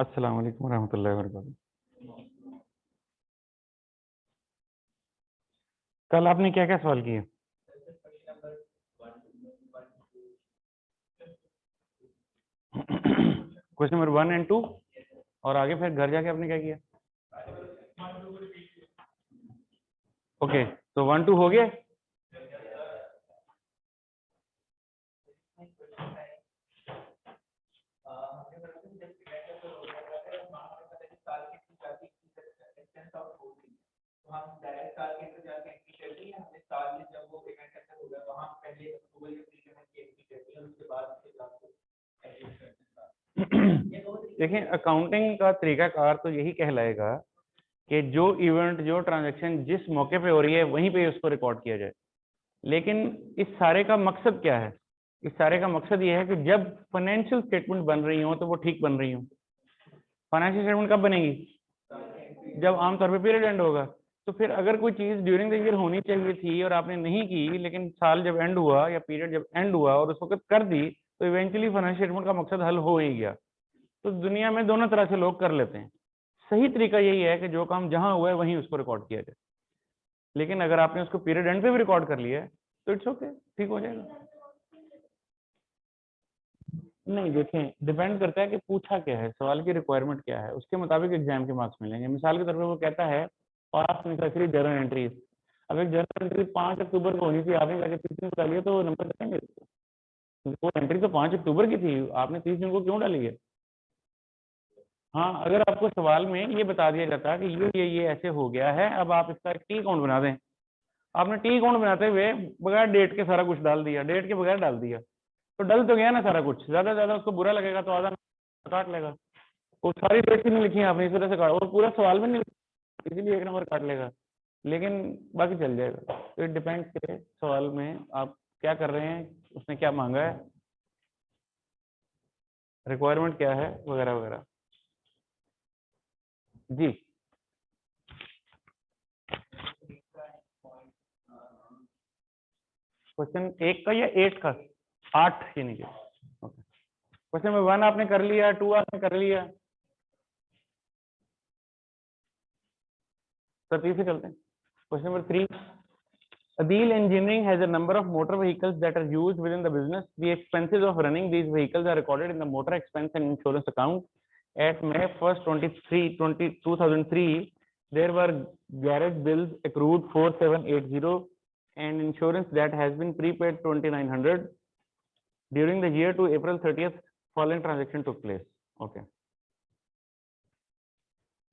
अस्सलाम वालेकुम रहमतुल्लाहि व बरकातहू। कल आपने क्या क्या सवाल किए? क्वेश्चन नंबर 1 और 2 और आगे फिर घर जाके आपने क्या किया? ओके, तो 1 2 हो गया। देखिए, अकाउंटिंग का तरीकाकार तो यही कहलाएगा कि जो इवेंट, जो ट्रांजैक्शन जिस मौके पे हो रही है वहीं पे उसको रिकॉर्ड किया जाए। लेकिन इस सारे का मकसद क्या है? इस सारे का मकसद ये है कि जब फाइनेंशियल स्टेटमेंट बन रही हो तो वो ठीक बन रही हो। फाइनेंशियल स्टेटमेंट कब बनेगी? जब आमतौर पे पीरियड एंड होगा। तो फिर अगर कोई चीज ड्यूरिंग द ईयर होनी चाहिए थी और आपने नहीं की, लेकिन साल जब एंड हुआ या पीरियड जब एंड हुआ और उस वक्त कर दी, तो इवेंचुअली फाइनेंशियल स्टेटमेंट का मकसद हल हो ही गया। तो दुनिया में दोनों तरह से लोग कर लेते हैं। सही तरीका यही है कि जो काम जहां हुआ है वहीं उसको रिकॉर्ड किया जाए। लेकिन अगर आपने उसको पीरियड एंड पे भी रिकॉर्ड कर लिया है तो इट्स ओके, ठीक हो जाएगा। नहीं, देखें, डिपेंड करता है कि पूछा क्या है, सवाल की रिक्वायरमेंट क्या है, उसके मुताबिक एग्जाम के मार्क्स मिलेंगे। मिसाल के तौर पर वो कहता है पास नेसेसरी जर्नल एंट्रीज। अब एक जर्नल एंट्री 5 अक्टूबर को होनी थी, आपने जाके 30 दिन को डाली है तो नंबर देंगे। वो एंट्री तो 5 अक्टूबर की थी, आपने 30 दिन को क्यों डाली है? हाँ, अगर आपको सवाल में ये बता दिया जाता है कि ये ऐसे हो गया है, अब आप इसका टी अकाउंट बना दें। आपने टी अकाउंट बनाते हुए बगैर डेट के सारा कुछ डाल दिया, डेट के बगैर डाल दिया, तो डल तो गया ना सारा कुछ। ज्यादा से ज्यादा उसको बुरा लगेगा तो आधा काट लेगा। वो सारी डेट भी नहीं लिखी है आपने, इस तरह से काट, और पूरा सवाल भी नहीं लिखा, इसीलिए 1 नंबर काट लेगा। लेकिन बाकी चल जाएगा। तो इट डिपेंड्स के सवाल में आप क्या कर रहे हैं, उसने क्या मांगा है, रिक्वायरमेंट क्या है, वगैरह वगैरह। जी, क्वेश्चन 1 का या 8 का? 8 यानी कि क्वेश्चन नंबर 1 आपने कर लिया, 2 आपने कर लिया, तो 3 से चलते हैं। Question number 3, Adil Engineering has a number of motor vehicles that are used within the business. The expenses of running these vehicles are recorded in the motor expense and insurance account. At May 1st, 2003, there were garage bills accrued 4780 and insurance that has been prepaid 2900. During the year to April 30th, following transaction took place. Okay.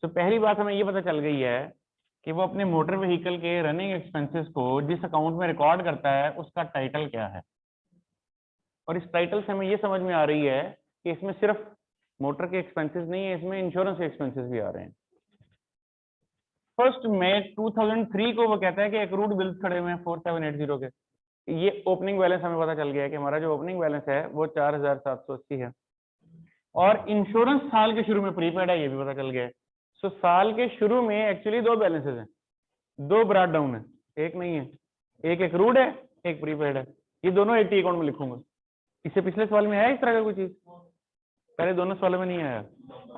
So पहली बात हमें ये पता चल गई है कि वो अपने मोटर व्हीकल के रनिंग एक्सपेंसेस को जिस अकाउंट में रिकॉर्ड करता है उसका टाइटल क्या है। और इस टाइटल से हमें ये समझ में आ रही है कि इसमें सिर्फ मोटर के एक्सपेंसेस नहीं है, इसमें इंश्योरेंस के एक्सपेंसेस भी आ रहे हैं। 1 मई 2003 को वो कहता है कि एक्रूड बिल्स खड़े हुए हैं 4780 के। ये ओपनिंग बैलेंस हमें पता चल गया है कि हमारा जो ओपनिंग बैलेंस है वो 4780 है। और इंश्योरेंस साल के शुरू में प्रीपेड है, ये भी पता चल गया है। सो साल के शुरू में एक्चुअली 2 बैलेंसेस हैं, 2 ब्रॉड डाउन है, एक नहीं है। एक एक्रूड है, एक प्रीपेड है। ये दोनों एक टी अकाउंट में लिखूंगा। इससे पिछले सवाल में है इस तरह का कोई चीज? पहले दोनों सवालों में नहीं आया।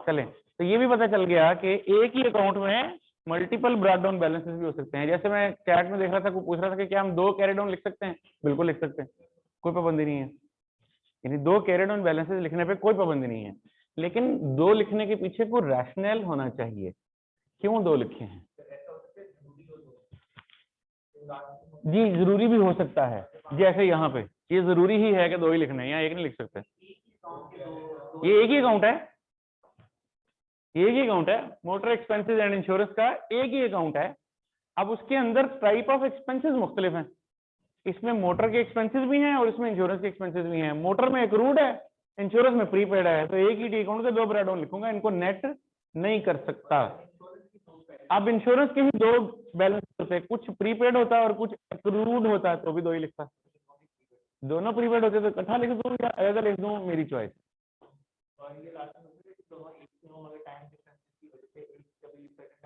चलें, तो ये भी पता चल गया कि एक ही अकाउंट में मल्टीपल ब्रॉड डाउन बैलेंसेस भी हो सकते हैं। जैसे मैं चैट में देख रहा था, कोई पूछ रहा था कि क्या हम 2 कैरी डाउन लिख सकते हैं? बिल्कुल लिख सकते हैं, कोई पाबंदी नहीं है। यानी 2 कैरी डाउन बैलेंसेस लिखने पे कोई पाबंदी नहीं है, लेकिन 2 लिखने के पीछे कोई रैशनल होना चाहिए, क्यों 2 लिखे हैं। जी, जरूरी भी हो सकता है, जैसे यहाँ पे ये जरूरी ही है कि 2 ही लिखने हैं, यहाँ एक नहीं लिख सकते। ये एक ही अकाउंट है, एक ही अकाउंट है, मोटर एक्सपेंसेस एंड इंश्योरेंस का एक ही अकाउंट है। अब उसके अंदर टाइप ऑफ एक्सपेंसेस मुख्तलिफ हैं। इसमें मोटर के एक्सपेंसेस भी हैं और इसमें इंश्योरेंस के एक्सपेंसेस भी हैं। मोटर में एक्रूड है, इंश्योरेंस में प्रीपेड है, तो एक ही अकाउंट के 2 ब्रेड ऑन लिखूंगा, इनको नेट नहीं कर सकता। अब इंश्योरेंस के भी 2 बैलेंस होते हैं, कुछ प्रीपेड होता है और कुछ एक्रूड होता है, तो भी 2 ही लिखता। दोनों प्रीपेड होते तो इकट्ठा लिख दूं या अलग लिख दूं, मेरी चॉइस।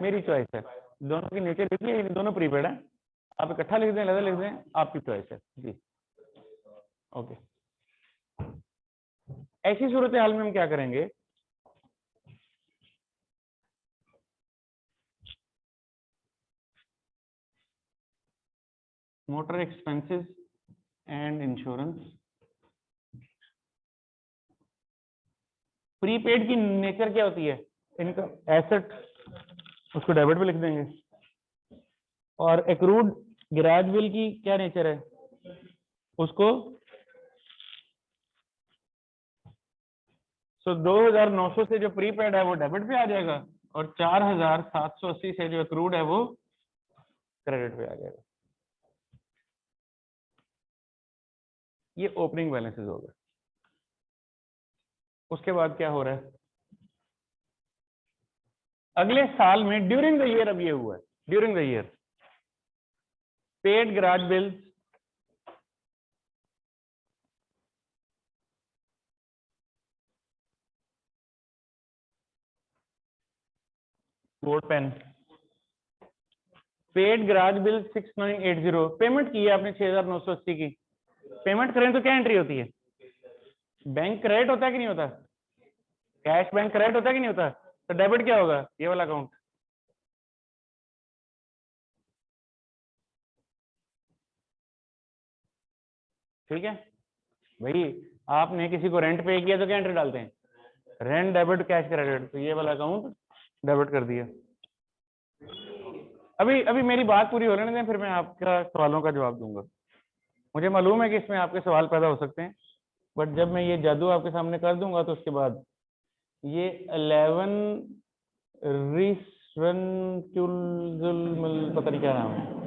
मेरी चॉइस है, दोनों की नीचे लिखिए, दोनों प्रीपेड है, आप इकट्ठा लिख दें अलग लिख दें, आपकी चॉइस है जी। ओके, ऐसी सूरत हाल में हम क्या करेंगे motor expenses and insurance. Prepaid की नेचर क्या होती है? इनका एसेट, उसको डेबिट पे लिख देंगे। और एक्रूड गैराज बिल की क्या नेचर है? उसको 2900 से जो प्रीपेड है वो डेबिट पे आ जाएगा, और 4780 से जो एक्रूड है वो क्रेडिट पे आ जाएगा। ये ओपनिंग बैलेंसेस हो गए। उसके बाद क्या हो रहा है अगले साल में? ड्यूरिंग द ईयर अब ये हुआ है, during the year paid garage bills, board pen, paid garage bill 6980, payment की है आपने 6980 की। पेमेंट करें तो क्या एंट्री होती है? बैंक क्रेडिट होता है कि नहीं होता? कैश बैंक क्रेडिट होता है कि नहीं होता? तो डेबिट क्या होगा? ये वाला अकाउंट। ठीक है भाई, आपने किसी को रेंट पे किया तो क्या एंट्री डालते हैं? रेंट डेबिट कैश क्रेडिट, तो ये वाला अकाउंट डेबिट कर दिया। अभी अभी मेरी बात पूरी हो लेने दें, फिर मैं आपका सवालों का जवाब दूंगा। मुझे मालूम है कि इसमें आपके सवाल पैदा हो सकते हैं, बट जब मैं ये जादू आपके सामने कर दूंगा तो उसके बाद ये 11 पता नहीं क्या नाम है,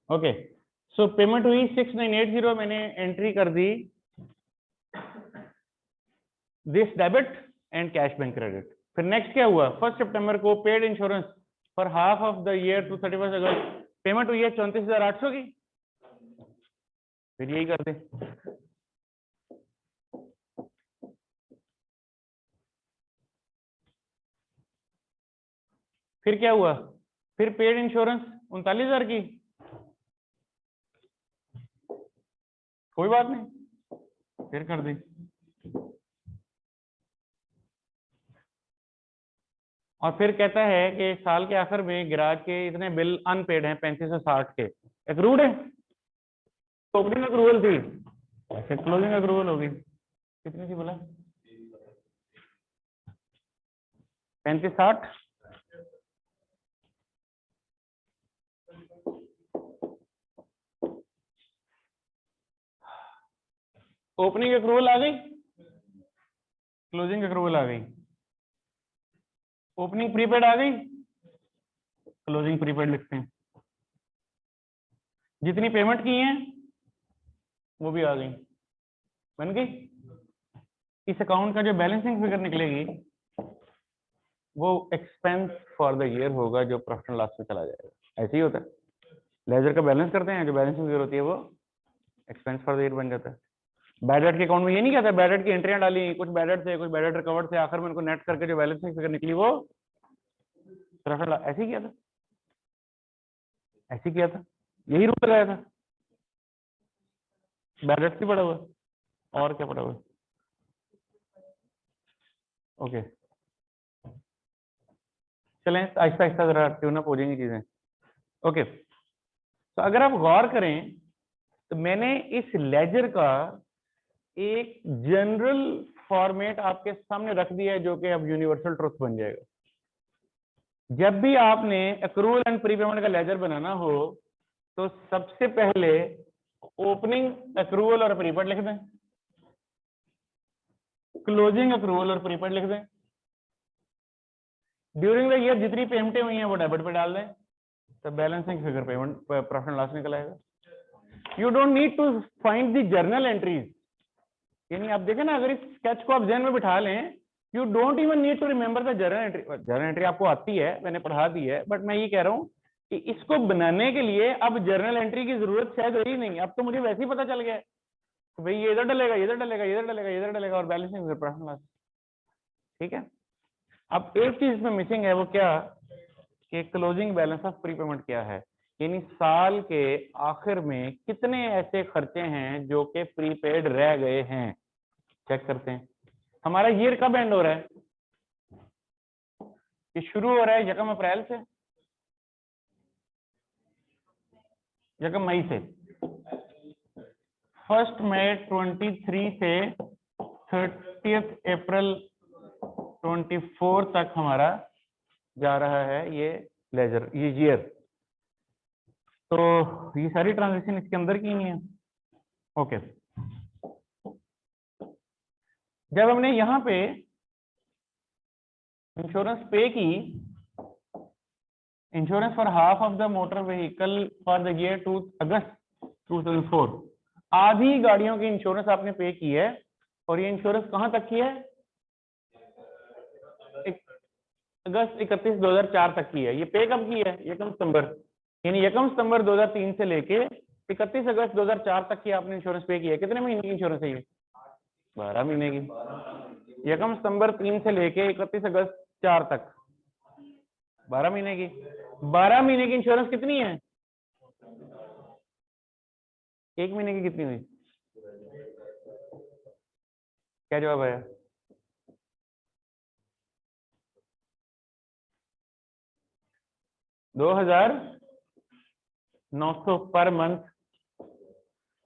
ओके। सो पेमेंट हुई 6980, मैंने एंट्री कर दी this debit and cash bank credit. फिर नेक्स्ट क्या हुआ? 1 सितंबर को paid insurance for half of the year to 31 अगस्त, पेमेंट हुई है 34,800 की। फिर यही कर दे, फिर क्या हुआ? फिर पेड इंश्योरेंस 39,000 की, कोई बात नहीं, फिर कर दी। और फिर कहता है कि साल के आखिर में गैराज के इतने बिल अनपेड हैं 3560 के, एक्रूड है। ओपनिंग अक्रूवल थी, अच्छा क्लोजिंग अक्रूवल होगी, कितनी थी बोला? 3560। ओपनिंग अक्रूवल आ गई, क्लोजिंग अक्रूवल आ गई, ओपनिंग प्रीपेड आ गई, क्लोजिंग प्रीपेड लिखते हैं। जितनी पेमेंट की हैं वो भी आ गई, बन गई। इस अकाउंट का जो बैलेंसिंग फिगर निकलेगी वो एक्सपेंस फॉर द ईयर होगा, जो प्रॉफिट एंड लॉस में चला जाएगा। ऐसे ही होता है, लेजर का बैलेंस करते हैं, जो बैलेंसिंग फिगर होती है वो एक्सपेंस फॉर द ईयर बन जाता है। बैड डेट के अकाउंट में ये नहीं कहता बैड डेट की एंट्रियां डाली, कुछ बैड डेट थे, कुछ बैड डेट रिकवर्ड थे, आखिर में उनको नेट करके जो बैलेंसिंग फिगर निकली वो प्रॉफिट लॉस। ऐसे ही किया था, ऐसे ही किया था, यही रूल लगाया था। बैड डेट भी पड़ा हुआ, और क्या पड़ा हुआ? ओके चलें आहिस्ता आहिस्ता जरा ट्यून अप हो जाएंगी चीजें। ओके, तो अगर आप गौर करें तो मैंने इस लेजर का एक जनरल फॉर्मेट आपके सामने रख दिया है, जो कि अब यूनिवर्सल ट्रुथ बन जाएगा। जब भी आपने एक्रूवल एंड प्रीपेमेंट का लेजर बनाना हो तो सबसे पहले ओपनिंग एक्रूवल और प्रीपेड लिख दें, क्लोजिंग एक्रूवल और प्रीपेड लिख दें, ड्यूरिंग द ईयर जितनी पेमेंटें हुई हैं वो डेबिट पे डाल दें, तो balancing figure payment profit and loss निकल आएगा। You don't need to find the journal entries, यानी आप देखें ना, अगर इस स्केच को आप ध्यान में बिठा लें, you don't even need to remember the journal entry. Journal entry आपको आती है, मैंने पढ़ा दी है, बट मैं ये कह रहा हूं कि इसको बनाने के लिए अब जर्नल एंट्री की जरूरत शायद रही नहीं। अब तो मुझे वैसे ही पता चल गया कि भाई ये इधर डलेगा, इधर डलेगा, इधर डलेगा, इधर डलेगा, और बैलेंसिंग फिगर प्रॉफिट लॉस। ठीक है। अब एक चीज इसमें मिसिंग है, वो क्या कि क्लोजिंग बैलेंस ऑफ प्रीपेमेंट क्या है, यानी साल के आखिर में कितने ऐसे खर्चे हैं जो कि प्रीपेड रह गए हैं। चेक करते हैं हमारा ईयर कब एंड हो रहा है, ये शुरू हो रहा है 1 अप्रैल से, 1 मई से, 1 मई 23 से 30 अप्रैल 24 तक हमारा जा रहा है ये लेजर, ये ईयर। तो ये सारी ट्रांजेक्शन इसके अंदर की नहीं है। ओके, जब हमने यहाँ पे इंश्योरेंस पे की, insurance for half of the motor vehicle for the year 2 अगस्त 2004, आधी गाड़ियों की इंश्योरेंस आपने पे की है, और ये इंश्योरेंस कहां तक की है, अगस्त 31 2004 तक की है। ये पे कब की है, 1 सितंबर, यानी 1 सितंबर 2003 से लेके 31 अगस्त 2004 तक की आपने इंश्योरेंस पे की है। कितने महीने की इंश्योरेंस है ये, 12 महीने की। 1 सितंबर 3 से लेके 31 अगस्त 4 तक 12 महीने की। 12 महीने की इंश्योरेंस कितनी है, 1 महीने की कितनी हुई, क्या जवाब आया, $2,900 पर मंथ।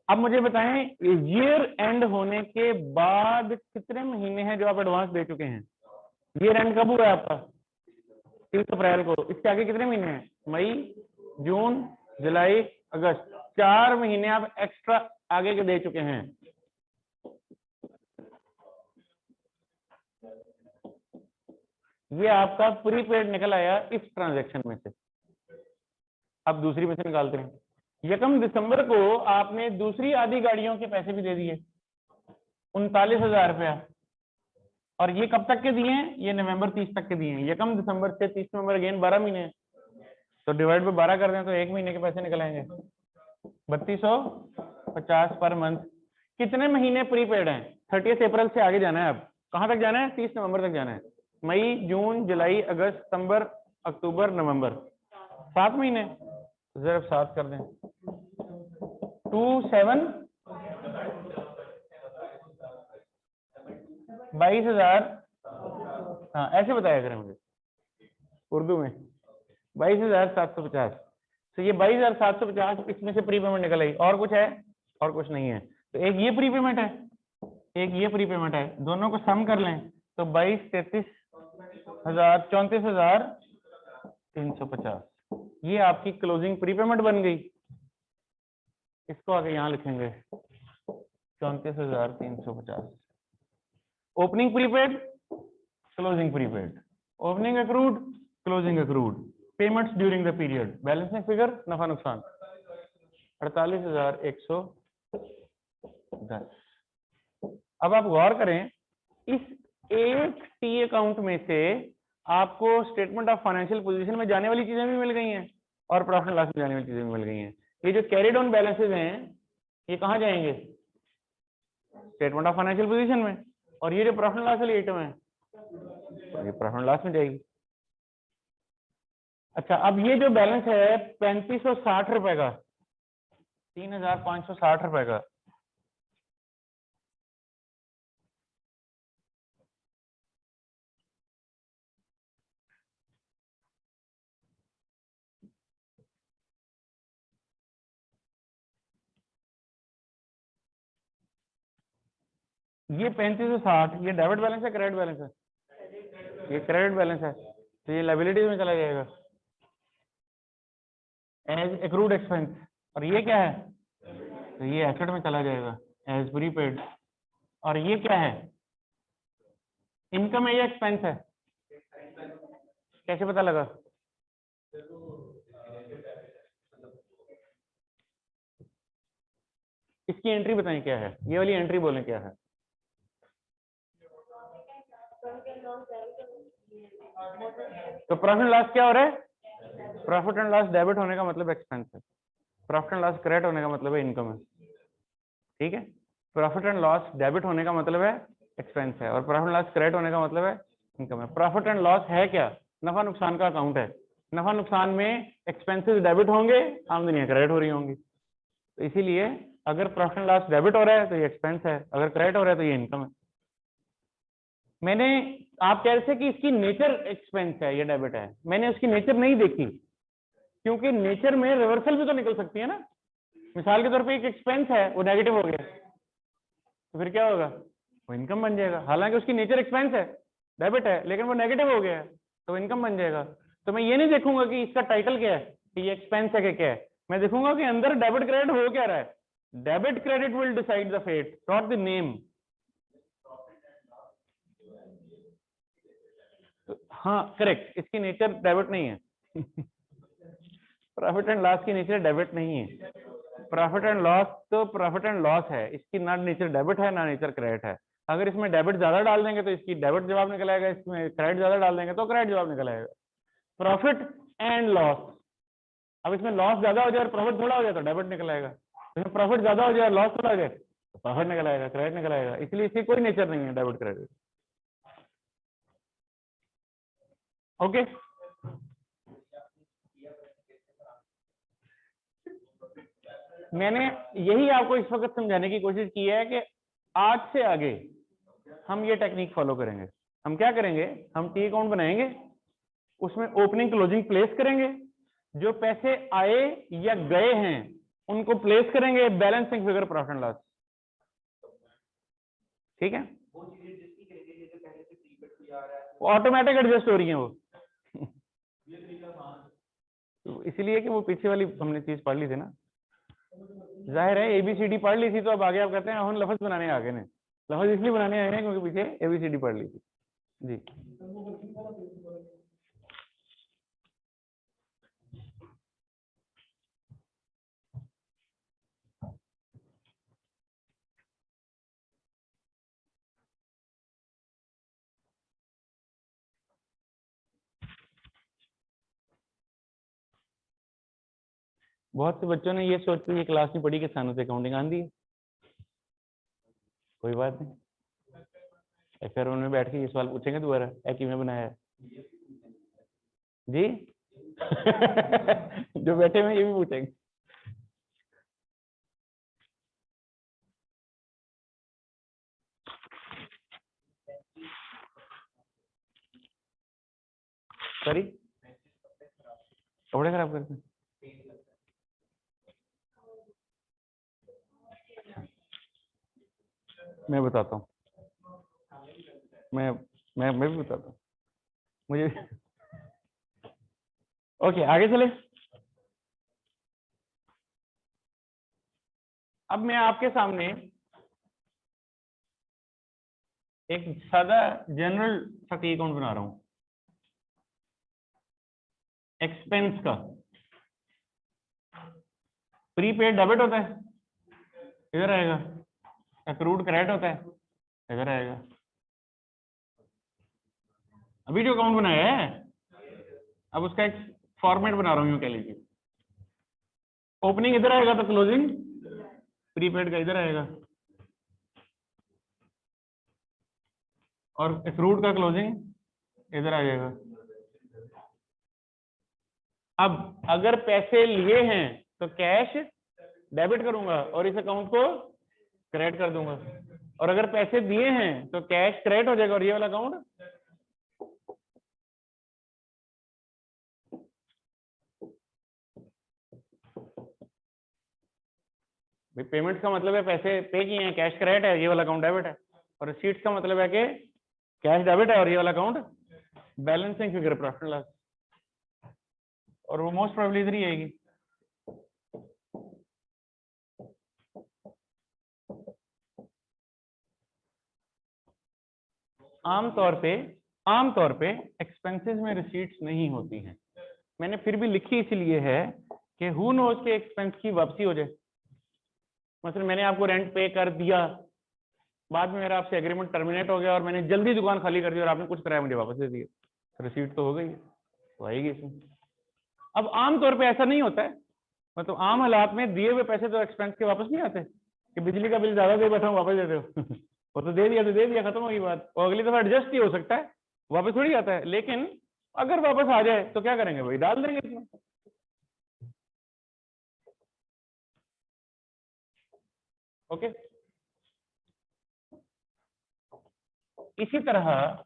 अब मुझे बताएं ईयर एंड होने के बाद कितने महीने हैं जो आप एडवांस दे चुके हैं। ईयर एंड कब हुआ है आपका, 30 अप्रैल को, इसके आगे कितने महीने हैं, मई, जून, जुलाई, अगस्त, 4 महीने आप एक्स्ट्रा आगे के दे चुके हैं। ये आपका प्रीपेड निकल आया इस ट्रांजैक्शन में से। अब दूसरी में से निकालते हैं। 1 दिसंबर को आपने दूसरी आधी गाड़ियों के पैसे भी दे दिए, 39,000 रुपया, और ये कब तक के दिए हैं, ये नवंबर 30 तक के दिए हैं। 1 दिसंबर से 30 नवंबर, अगेन 12 महीने, तो डिवाइड बाय 12 कर दें तो 1 महीने के पैसे निकल आएंगे, 3250 पर मंथ। कितने महीने प्रीपेड हैं, 30 अप्रैल से आगे जाना है। अब कहां तक जाना है, 30 नवंबर तक जाना है। मई, जून, जुलाई, अगस्त, सितंबर, अक्टूबर, नवंबर, 7 महीने। जरा 7 कर दें, 27 22,000, हाँ ऐसे बताया करें मुझे उर्दू में, 22,750। तो ये 22,750 इसमें से प्रीपेमेंट निकल आई, और कुछ है, और कुछ नहीं है। तो एक ये प्रीपेमेंट है, एक ये प्रीपेमेंट है, दोनों को सम कर लें तो 22, 33,000, 34,350, ये आपकी क्लोजिंग प्रीपेमेंट बन गई। इसको आगे यहां लिखेंगे 34,350। Opening prepaid, closing prepaid, opening accrued, closing accrued, payments during the period, balancing figure, नफा नुकसान 48,110। अब आप गौर करें, इस एक टी अकाउंट में से आपको स्टेटमेंट ऑफ फाइनेंशियल पोजीशन में जाने वाली चीजें भी मिल गई हैं और प्रॉफिट एंड लॉस में जाने वाली चीजें भी मिल गई हैं। ये जो कैरिड ऑन बैलेंसेज हैं ये कहां जाएंगे, स्टेटमेंट ऑफ फाइनेंशियल पोजीशन में, और ये जो प्रॉफिट एंड लॉस वाली आइटम है ये प्रॉफिट एंड लॉस में जाएगी। अच्छा, अब ये जो बैलेंस है 3560 रुपए का, 3,560 रुपए का, ये 3560 ये डेबिट बैलेंस है, क्रेडिट बैलेंस है, ये क्रेडिट बैलेंस है, तो ये लायबिलिटीज में चला जाएगा एज एक्रूड एक्सपेंस। और ये क्या है, तो ये एसेट में चला जाएगा एज प्रीपेड। और ये क्या है, इनकम है या एक्सपेंस है, कैसे पता लगा, इसकी एंट्री बताएं क्या है, ये वाली एंट्री बोलें क्या है। तो प्रॉफिट एंड लॉस क्या हो रहा है, प्रॉफिट एंड लॉस डेबिट होने का मतलब एक्सपेंस है, प्रॉफिट एंड लॉस क्रेडिट होने का मतलब है इनकम है। ठीक है, प्रॉफिट एंड लॉस डेबिट होने का मतलब है एक्सपेंस है, और प्रॉफिट एंड लॉस क्रेडिट होने का मतलब है इनकम है। प्रॉफिट एंड लॉस है क्या? नफा नुकसान का अकाउंट है। नफा नुकसान में एक्सपेंसेस डेबिट होंगे, आमदनियां क्रेडिट हो रही होंगी। तो इसीलिए अगर प्रॉफिट एंड लॉस डेबिट हो रहा है तो ये एक्सपेंस है, अगर क्रेडिट हो रहा है तो ये इनकम है। मैंने, आप कह रहे थे कि इसकी नेचर एक्सपेंस है, ये डेबिट है, मैंने उसकी नेचर नहीं देखी, क्योंकि नेचर में रिवर्सल भी तो निकल सकती है ना। मिसाल के तौर पे एक एक्सपेंस है, वो नेगेटिव हो गया, तो फिर क्या होगा? वो इनकम बन जाएगा। हालांकि उसकी नेचर एक्सपेंस है, डेबिट है, लेकिन वो नेगेटिव हो गया है, तो इनकम बन जाएगा। तो मैं ये नहीं देखूंगा कि इसका टाइटल क्या है, कि ये एक्सपेंस है कि क्या है, मैं देखूंगा कि अंदर डेबिट क्रेडिट हो क्या रहा है। Debit credit will decide the fate, not the name. हाँ करेक्ट, इसकी नेचर डेबिट नहीं है। प्रॉफिट एंड लॉस की नेचर डेबिट नहीं है। प्रॉफिट एंड लॉस तो प्रॉफिट एंड लॉस है, इसकी ना नेचर डेबिट है ना नेचर क्रेडिट है। अगर इसमें डेबिट ज्यादा डाल देंगे तो इसकी डेबिट जवाब निकल आएगा, इसमें क्रेडिट ज्यादा डाल देंगे तो क्रेडिट जवाब निकल आएगा। प्रॉफिट एंड लॉस, अब इसमें लॉस ज्यादा हो जाए और प्रॉफिट थोड़ा हो जाए तो डेबिट निकल आएगा, इसमें प्रॉफिट ज्यादा हो जाए लॉस थोड़ा हो जाए तो प्रॉफिट निकल आएगा, क्रेडिट निकल आएगा। इसलिए इसकी कोई नेचर नहीं है डेबिट क्रेडिट। ओके, मैंने यही आपको इस वक्त समझाने की कोशिश की है कि आज से आगे हम ये टेक्निक फॉलो करेंगे। हम क्या करेंगे, हम टी अकाउंट बनाएंगे, उसमें ओपनिंग क्लोजिंग प्लेस करेंगे, जो पैसे आए या गए हैं उनको प्लेस करेंगे balancing figure profit and loss. ठीक है, ऑटोमेटिक एडजस्ट हो रही है वो। तो इसीलिए कि वो पीछे वाली हमने चीज पढ़ ली थी ना, जाहिर है एबीसीडी पढ़ ली थी, तो अब आगे आप कहते हैं हम लफ्ज बनाने आगे ने, लफ्ज इसलिए बनाने आए हैं क्योंकि पीछे एबीसीडी पढ़ ली थी जी। बहुत से बच्चों ने ये सोच के ये क्लास नहीं पढ़ी कि सानू से अकाउंटिंग आंदी है। कोई बात नहीं, फिर उन्होंने बैठ के ये सवाल पूछेंगे दोबारा, ऐ किवें बनाया है जी। जो बैठे हुए ये भी पूछेंगे। सॉरी, कपड़े खराब करते हैं। मैं बताता हूँ, मैं भी बताता हूँ मुझे। ओके आगे चले। अब मैं आपके सामने एक सादा जनरल सा की अकाउंट बना रहा हूं एक्सपेंस का। प्रीपेड डेबिट होता है, इधर आएगा। एक्रूड क्रेडिट होता है, इधर आएगा। अभी जो अकाउंट बनाया है, अब उसका एक फॉर्मेट बना रहा हूं, यूं कह लीजिए। ओपनिंग इधर आएगा तो क्लोजिंग प्रीपेड का इधर आएगा, और एक्रूड का क्लोजिंग इधर आ जाएगा। अब अगर पैसे लिए हैं तो कैश डेबिट करूंगा और इस अकाउंट को क्रेडिट कर दूंगा, और अगर पैसे दिए हैं तो कैश क्रेडिट हो जाएगा और ये वाला अकाउंट पेमेंट्स का मतलब है पैसे पे किए हैं, कैश क्रेडिट है, ये वाला अकाउंट डेबिट है। और रिसीट्स का मतलब है कि कैश डेबिट है और ये वाला account balancing figure profit loss, और वो मोस्ट प्रोबेबली इधर ही आएगी। आमतौर पे एक्सपेंसेस में रिसीट्स नहीं होती हैं। मैंने फिर भी लिखी इसलिए है कि हु नोज के एक्सपेंस की वापसी हो जाए। मतलब मैंने आपको रेंट पे कर दिया, बाद में मेरा आपसे एग्रीमेंट टर्मिनेट हो गया और मैंने जल्दी दुकान खाली कर दी और आपने कुछ कराया मुझे वापस दे दिया, रिसीट तो हो गई, तो आएगी इसमें। अब आमतौर पे ऐसा नहीं होता है, मतलब आम हालात में दिए हुए पैसे तो एक्सपेंस के वापस नहीं आते कि बिजली का बिल ज्यादा दे बैठा हूँ वापस दे दो। वो तो दे दिया, खत्म होगी बात। और अगली दफा एडजस्ट ही हो सकता है, वापस थोड़ी आता है, लेकिन अगर वापस आ जाए तो क्या करेंगे भाई, डाल देंगे इसमें। ओके, इसी तरह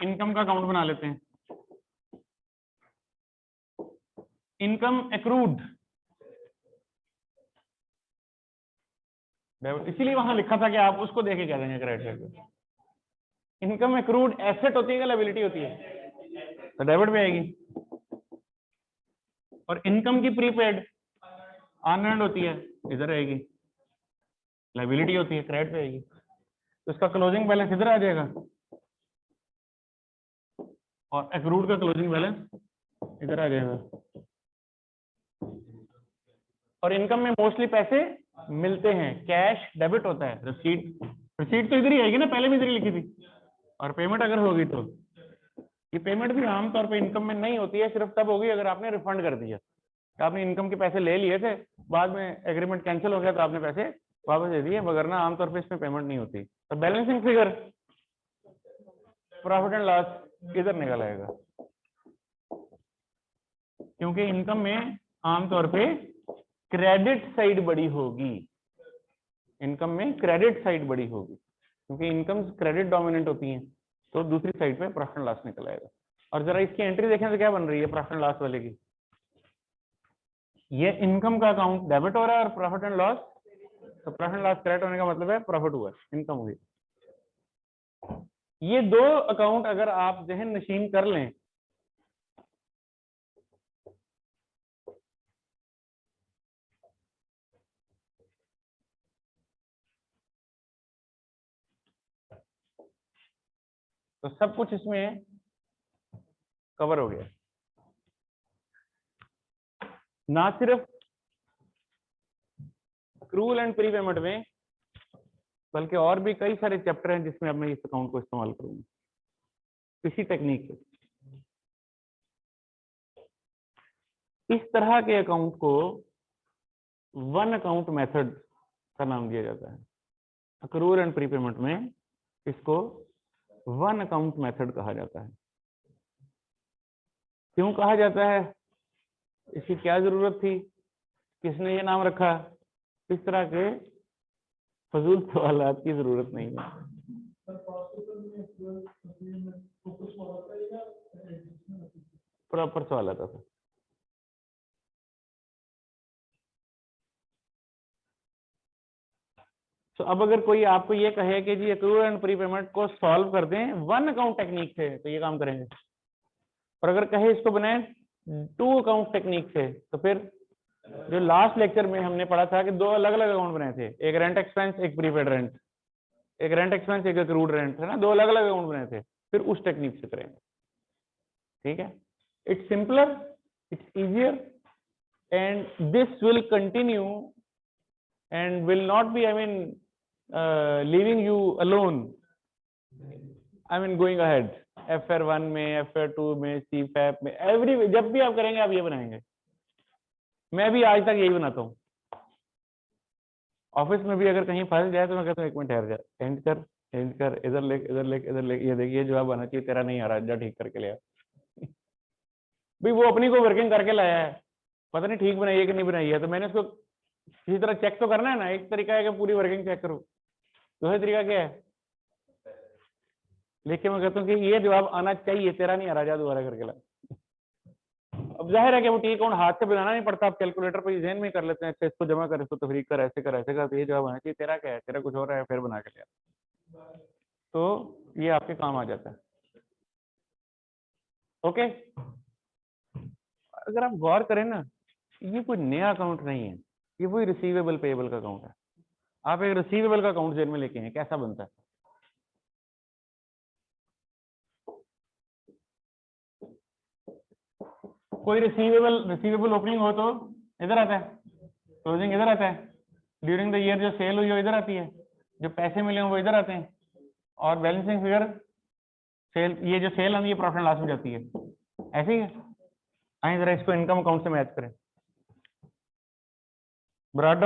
इनकम का अकाउंट बना लेते हैं, इनकम एक्रूड, इसीलिए वहां लिखा था कि आप उसको देके कह देंगे क्रेडिट। इनकम एक्रूड एसेट होती है, लायबिलिटी होती है, तो डेबिट में आएगी। और इनकम की प्रीपेड अनअर्न्ड होती है, इधर आएगी, लायबिलिटी होती है, क्रेडिट पे आएगी। तो इसका क्लोजिंग बैलेंस इधर आ जाएगा और एक्रूड का क्लोजिंग बैलेंस इधर आ जाएगा। और इनकम में मोस्टली पैसे मिलते हैं, कैश डेबिट होता है, रिसीट रिसीट तो इधर ही आएगी ना, पहले भी इधर ही लिखी थी। और पेमेंट अगर होगी तो ये पेमेंट भी आमतौर पे इनकम में नहीं होती है, सिर्फ तब होगी अगर आपने रिफंड कर दिया। आपने इनकम के पैसे ले लिए थे, बाद में एग्रीमेंट कैंसिल हो गया तो आपने पैसे वापस दे दिए, मगर ना आमतौर पे इसमें पेमेंट नहीं होती। तो balancing figure profit and loss इधर निकल आएगा, क्योंकि इनकम में आमतौर पे क्रेडिट साइड बड़ी होगी, इनकम में क्रेडिट साइड बड़ी होगी, क्योंकि इनकम क्रेडिट डोमिनेंट होती हैं, तो दूसरी साइड पे प्रॉफिट एंड लॉस निकल आएगा। और जरा इसकी एंट्री देखें तो क्या बन रही है प्रॉफिट एंड लॉस वाले की, ये इनकम का अकाउंट डेबिट हो रहा है और प्रॉफिट एंड लॉस, तो प्रॉफिट एंड लॉस क्रेडिट होने का मतलब है प्रॉफिट हुआ, इनकम हुई। ये दो अकाउंट अगर आप जहन नशीन कर लें तो सब कुछ इसमें कवर हो गया। ना सिर्फ एक्रूअल एंड प्री पेमेंट में, बल्कि और भी कई सारे चैप्टर हैं जिसमें अब मैं इस अकाउंट को इस्तेमाल करूंगा इसी टेक्निक से। इस तरह के अकाउंट को वन अकाउंट मेथड का नाम दिया जाता है। एक्रूअल एंड प्री पेमेंट में इसको वन अकाउंट मेथड कहा जाता है। क्यों कहा जाता है, इसकी क्या जरूरत थी, किसने ये नाम रखा, इस तरह के फजूल सवालात की जरूरत नहीं है। प्रॉपर सवाल आता था। तो अब अगर कोई आपको ये कहे कि जी एक्रूअल एंड प्री पेमेंट को सॉल्व कर दें वन अकाउंट टेक्निक से, तो ये काम करेंगे। और अगर कहे इसको बनाए टू अकाउंट टेक्निक से, तो फिर जो लास्ट लेक्चर में हमने पढ़ा था कि दो अलग अलग अकाउंट बनाए थे, एक रेंट एक्सपेंस, एक प्रीपेड रेंट, एक रेंट एक्सपेंस, एक एक्रूड रेंट, है ना, दो अलग अलग अकाउंट बनाए थे, फिर उस टेक्निक से करेंगे। ठीक है, it's simpler, it's easier, and this will continue and will not be, I mean, leaving you alone, I mean going ahead, FR1 में, FR2 में, CFAP में, एवरी जब भी आप करेंगे आप ये बनाएंगे। मैं भी आज तक यही बनाता हूँ। ऑफिस में भी अगर कहीं फंस जाए तो मैं कहता हूँ एक मिनट ठहर जा, एंड कर, इधर ले, इधर ले, इधर ले, ये देखिए जवाब आना चाहिए, तेरा नहीं आ रहा, जा ठीक करके ले आ। भाई वो अपनी को वर्किंग करके लाया है, पता नहीं ठीक बनाई है कि नहीं बनाई है, तो मैंने उसको किसी तरह चेक तो करना है ना। एक तरीका है कि पूरी वर्किंग चेक करो, दूसरा तरीका क्या है, लेकिन मैं कहता हूँ कि ये जवाब आना चाहिए, तेरा नहीं आ रहा, जा दोबारा करके ला। अब जाहिर है कि वो टी अकाउंट हाथ से बनाना नहीं पड़ता, आप कैलकुलेटर पर जहन में कर लेते हैं, अच्छा इसको जमा कर, इसको तफरीक कर, ऐसे कर, ऐसे कर, तो ये जवाब आना चाहिए, तेरा क्या है, तेरा कुछ हो रहा है, फिर बना के लिया, तो ये आपके काम आ जाता है। ओके, अगर आप गौर करें ना, ये कोई नया अकाउंट नहीं है, ये वही रिसीवेबल पेएबल का अकाउंट है। आप एक रिसीवेबल का अकाउंट जेल में लेके हैं, कैसा बनता है, कोई रिसीवेबल ओपनिंग हो तो इधर आता है, क्लोजिंग इधर आता है, ड्यूरिंग द ईयर जो सेल हुई हो इधर आती है, जो पैसे मिले हो वो इधर आते हैं, और बैलेंसिंग फिगर सेल, ये जो सेल है ये प्रॉफिट एंड लॉस में जाती है, ऐसे ही है। आइए जरा इसको इनकम अकाउंट से मैच करें। Brought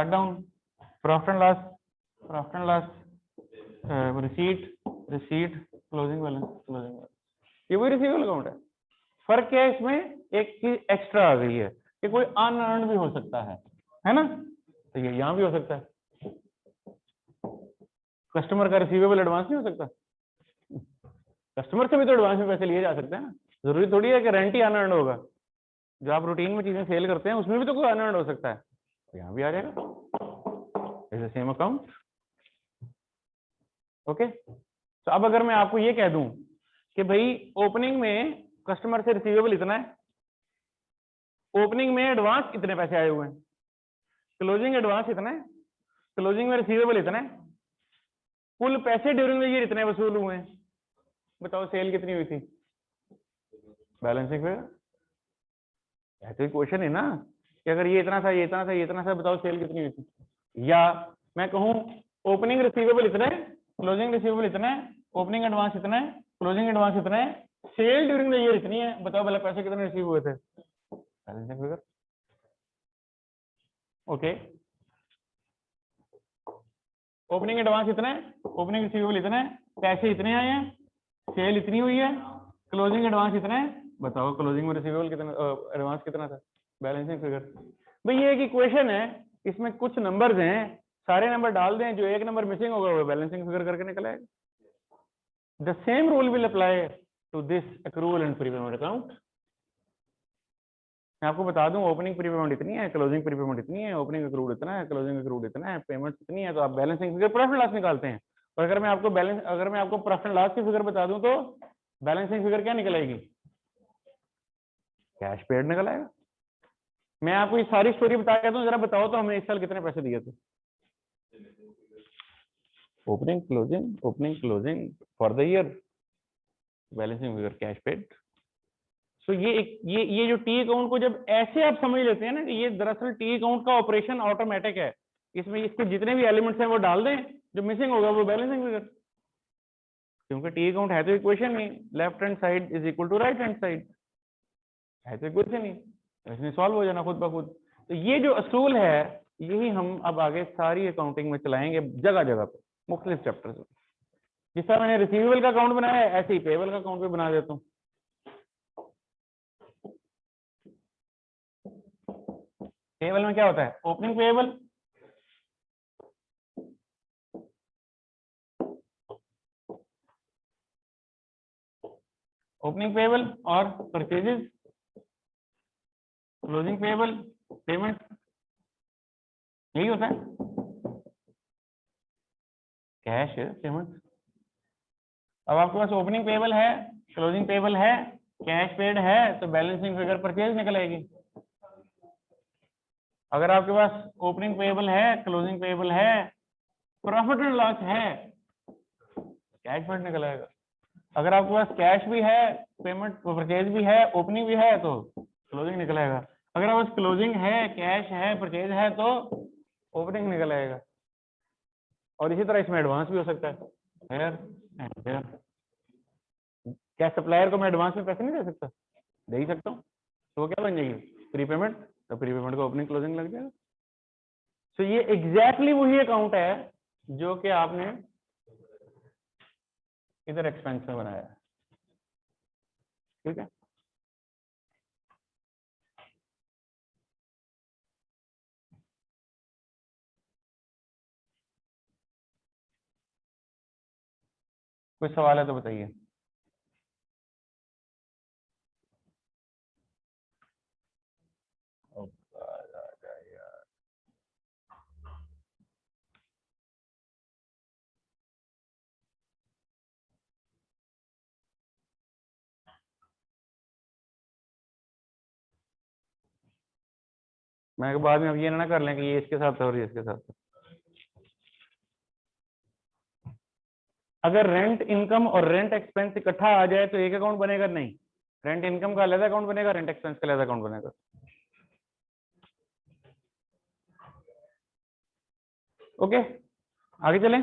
down, profit and loss, receipt, closing balance, closing balance, ये वही रिसीवेबल अकाउंट है। फर्क क्या है इसमें, एक चीज एक्स्ट्रा आ गई है कि कोई अनअर्न्ड भी हो सकता है ना, तो ये यहां भी हो सकता है। कस्टमर का रिसीवेबल एडवांस नहीं हो सकता, कस्टमर से भी तो एडवांस में पैसे लिए जा सकते हैं ना, जरूरी थोड़ी है कि रेंट ही अनअर्न्ड होगा। जो आप रूटीन में चीजें सेल करते हैं उसमें भी तो कोई अनअर्न्ड हो सकता है, तो यहाँ भी आ जाएगा is the same account. Okay, तो अब अगर मैं आपको ये कह दूं कि भाई ओपनिंग में कस्टमर से रिसीवेबल इतना है, ओपनिंग में एडवांस इतने पैसे आए हुए हैं, क्लोजिंग एडवांस इतना है, क्लोजिंग में रिसीवेबल इतना है, कुल पैसे ड्यूरिंग द ईयर इतने वसूल हुए हैं, बताओ सेल कितनी हुई थी, बैलेंसिंग फिगर। ऐसे क्वेश्चन है ना कि अगर ये इतना था, ये इतना था, ये इतना था, बताओ सेल कितनी हुई थी। या मैं कहूं ओपनिंग रिसीवेबल इतना है, क्लोजिंग रिसीवेबल इतना है, ओपनिंग एडवांस इतना है, क्लोजिंग एडवांस इतना है, सेल ड्यूरिंग द ईयर इतनी है, बताओ भला पैसे कितने रिसीव हुए थे, balancing figure. Okay, opening advance इतना है, ओपनिंग रिसीवेबल इतना है, पैसे इतने आए हैं, सेल इतनी हुई है, क्लोजिंग एडवांस इतना है, बताओ क्लोजिंग में रिसीवेबल कितना, एडवांस कितना था, बैलेंसिंग फिगर। भाई ये एक इक्वेशन है, इसमें कुछ नंबर्स हैं, सारे नंबर डाल दें, जो एक नंबर मिसिंग होगा वो बैलेंसिंग फिगर करके निकल आएगा। The same rule will apply to this accrual and prepayment account. मैं आपको बता दूं ओपनिंग प्रीपेमेंट इतनी है, क्लोजिंग प्रीपेमेंट इतनी है, ओपनिंग एक्रूड इतना है, क्लोजिंग एक्रूड इतना है, पेमेंट इतनी है, तो आप बैलेंसिंग फिगर प्रॉफिट लॉस निकालते हैं। और अगर मैं आपको प्रॉफिट लॉस की फिगर बता दूं तो बैलेंसिंग फिगर क्या निकल आएगी, कैश पेड निकल आएगा। मैं आपको ये सारी स्टोरी बता के दूं, जरा बताओ तो हमने इस साल कितने पैसे दिए थे, opening closing for the year, balancing figure cash paid. So ये जो टी अकाउंट को जब ऐसे आप समझ लेते हैं ना कि ये दरअसल टी अकाउंट का ऑपरेशन ऑटोमेटिक है, इसमें इसके जितने भी एलिमेंट्स हैं वो डाल दें, जो मिसिंग होगा वो बैलेंसिंग फिगर, क्योंकि टी अकाउंट है तो इक्वेशन ही left hand side is equal to right hand side, है तो इक्वेशन ही, इसमें सॉल्व हो जाना खुद ब खुद। तो ये जो असूल है यही हम अब आगे सारी अकाउंटिंग में चलाएंगे, जगह जगह पे मुख्तलिफ चैप्टर्स में। जिस तरह मैंने रिसीवेबल का अकाउंट बनाया है ऐसे ही पेबल का अकाउंट भी बना देता हूँ। पेबल में क्या होता है, ओपनिंग पेबल, ओपनिंग पेबल और परचेजेस, क्लोजिंग पेबल, पेमेंट, यही होता है कैश पेमेंट। अब आपके पास ओपनिंग पेबल है, क्लोजिंग पेबल है, कैश पेड है, तो बैलेंसिंग फिगर परचेज निकल आएगी। अगर आपके पास ओपनिंग पेबल है, क्लोजिंग पेबल है, प्रॉफिट एंड लॉस है, कैश पेड निकल आएगा। अगर आपके पास कैश भी है, पेमेंट परचेज भी है, ओपनिंग भी है, तो क्लोजिंग निकल आएगा। अगर आपके पास क्लोजिंग है, कैश है, परचेज है, तो ओपनिंग निकल आएगा। और इसी तरह इसमें एडवांस भी हो सकता है, हेयर एंड हेयर। क्या सप्लायर को मैं एडवांस में पैसे नहीं दे सकता, दे ही सकता हूँ, तो वो क्या बन जाएगी, प्रीपेमेंट, तो प्रीपेमेंट को ओपनिंग क्लोजिंग लग जाएगा। तो ये एग्जैक्टली वही अकाउंट है जो कि आपने इधर एक्सपेंस में बनाया है, ठीक है। कोई सवाल है तो बताइए। मैं बाद में अब ये ना कर लें कि ये इसके साथ है और ये इसके साथ है। अगर रेंट इनकम और रेंट एक्सपेंस इकट्ठा आ जाए तो एक अकाउंट बनेगा, नहीं, रेंट इनकम का अलग अकाउंट बनेगा, रेंट एक्सपेंस का अलग अकाउंट बनेगा। ओके, आगे चलें।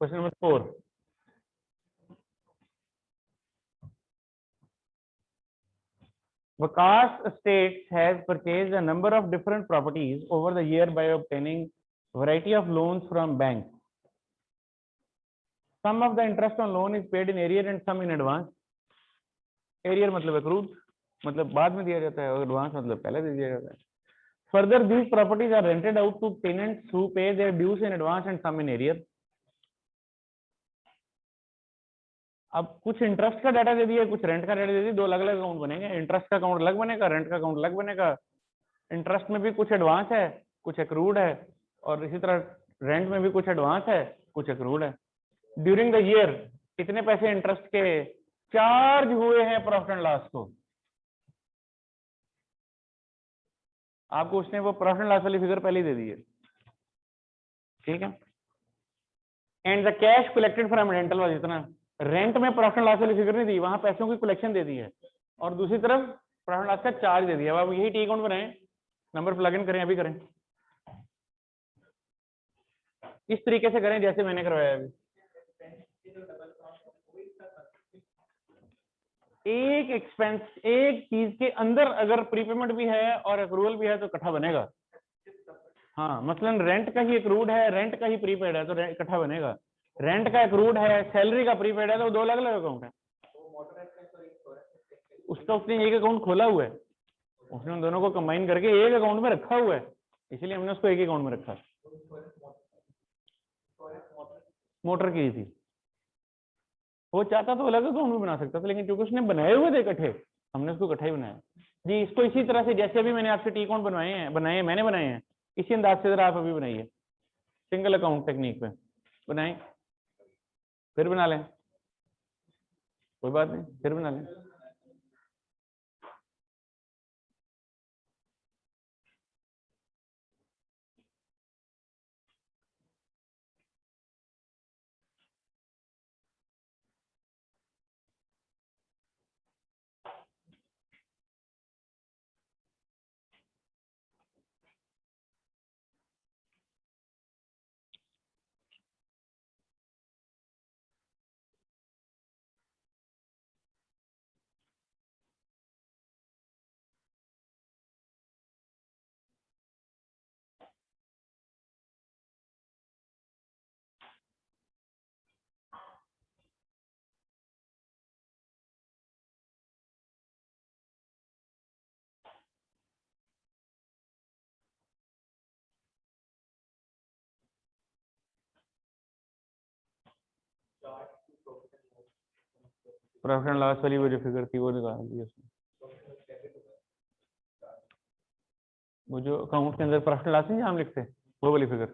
Question number 4, Vikas Estates has purchased a number of different properties over the year by obtaining variety of loans from bank, some of the interest on loan is paid in arrear and some in advance. Arrear मतलब accrued, मतलब बाद में दिया जाता है, और advance मतलब पहले दे दिया जाता है। Further these properties are rented out to tenants who pay their dues in advance and some in arrear. अब कुछ इंटरेस्ट का डाटा दे दिया, कुछ रेंट का डाटा दे दिया, दो अलग अलग अकाउंट बनेंगे। इंटरेस्ट का अकाउंट अलग बनेगा, रेंट का अकाउंट अलग बनेगा। इंटरेस्ट में भी कुछ एडवांस है, कुछ एक्रूड है, और इसी तरह रेंट में भी कुछ एडवांस है, कुछ एक्रूड है। ड्यूरिंग द ईयर कितने पैसे इंटरेस्ट के चार्ज हुए हैं प्रॉफिट एंड लॉस को, आपको उसने वो प्रॉफिट एंड लॉस वाली फिगर पहले ही दे दी है, ठीक है। And the cash collected from rental was इतना, रेंट में प्रॉफिट एंड लॉस वाली फिगर नहीं दी, वहां पैसों की कलेक्शन दे दी है, और दूसरी तरफ प्रॉफिट एंड लॉस का चार्ज दे दिया। अब आप यही टी अकाउंट बनाएं, नंबर प्लग इन करें, अभी करें, इस तरीके से करें जैसे मैंने करवाया अभी। एक एक्सपेंस, एक चीज के अंदर अगर प्रीपेमेंट भी है और अक्रूवल भी है तो इकट्ठा बनेगा। हाँ, मसलन रेंट का ही अक्रूड है, रेंट का ही प्रीपेड है, तो इकट्ठा बनेगा। रेंट का अक्रूड है, सैलरी का प्रीपेड है, तो दो अलग अलग अकाउंट है। उसका उसने एक अकाउंट खोला हुआ है, उसने उन दोनों को कंबाइन करके एक अकाउंट में रखा हुआ है, इसलिए हमने उसको एक ही अकाउंट में रखा। मोटर की थी, वो चाहता तो अलग अकाउंट भी बना सकता था, लेकिन क्योंकि उसने बनाए हुए थे इकट्ठे, हमने उसको इकट्ठा ही बनाया। जी, इसको इसी तरह से जैसे अभी मैंने आपसे टी अकाउंट बनाए हैं, मैंने बनाए हैं, इसी अंदाज से जरा आप अभी बनाइए, सिंगल अकाउंट टेक्निक पे बनाएं, फिर बना लें, कोई बात नहीं, फिर बना लें। प्रॉफिट एंड लॉस वाली वो जो फिगर थी वो निकाल दी उसने, वो जो अकाउंट के अंदर प्रॉफिट एंड लॉस नहीं हम लिखते, वो वाली फिगर।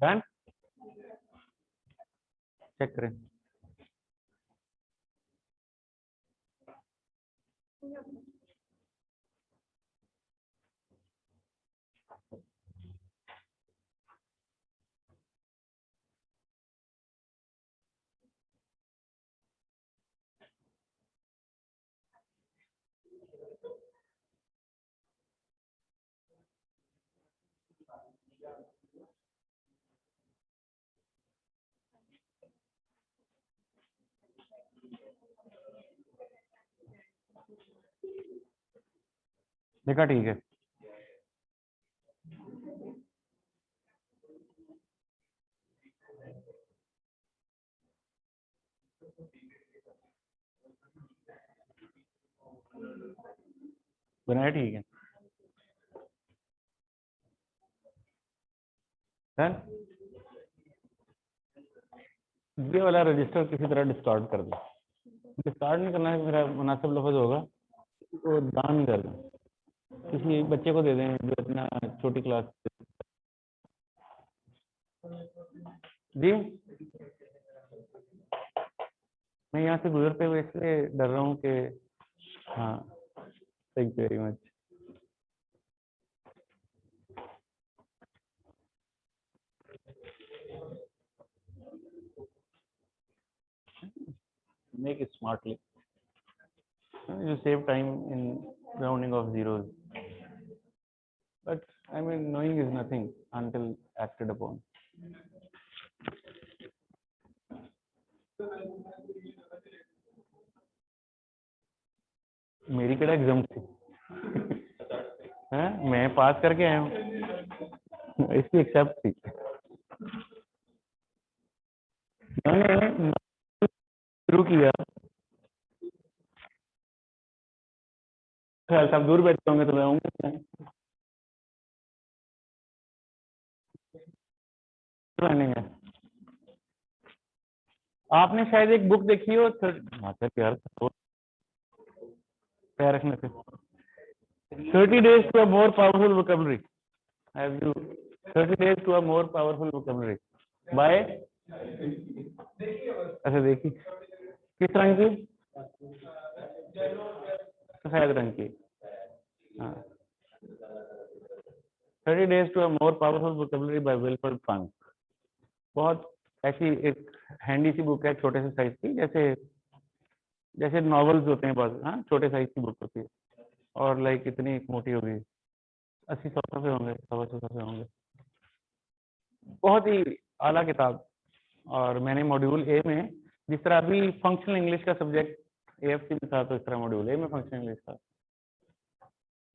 डन, चेक करें। देखा, ठीक है। बनाया, ठीक है। डन। ये वाला रजिस्टर किसी तरह डिस्कार्ड कर दो। डिस्कार्ड नहीं करना है, मेरा मुनासिब लफ्ज होगा, वो दान कर दें, किसी बच्चे को दे दें जो इतना छोटी क्लास। जी, मैं यहाँ से गुजरते हुए इसलिए डर रहा हूँ कि, हाँ, thank you very much. Make it smartly. You save time in rounding of zeros. But I mean, knowing is nothing until acted upon. मेरी केड़ा एग्जाम थी? हैं? मैं पास करके आया हूँ, इसकी एक्सेप्ट थी। मैंने शुरू किया, ख्याल साहब दूर बैठे होंगे तो मैं आऊँगा। आपने शायद एक बुक देखी हो, यार पैर रखने से, 30 days to a more powerful vocabulary. Have you 30 days to a more powerful vocabulary by, अच्छा देखी, किस रंग की? सफेद रंग की। हाँ, 30 days to a more powerful vocabulary by Wilfred Funk। बहुत ऐसी एक हैंडी सी बुक है, छोटे से साइज की, जैसे जैसे नॉवेल्स होते हैं बस, हाँ, छोटे साइज की बुक होती है, और लाइक इतनी मोटी होगी, 80-100 सफ़े होंगे, 100 सफ़े होंगे, बहुत ही आला किताब। और मैंने मॉड्यूल ए में, जिस तरह अभी फंक्शनल इंग्लिश का सब्जेक्ट एएफसी में था, तो इस तरह मॉड्यूल ए में फंक्शनल इंग्लिश था,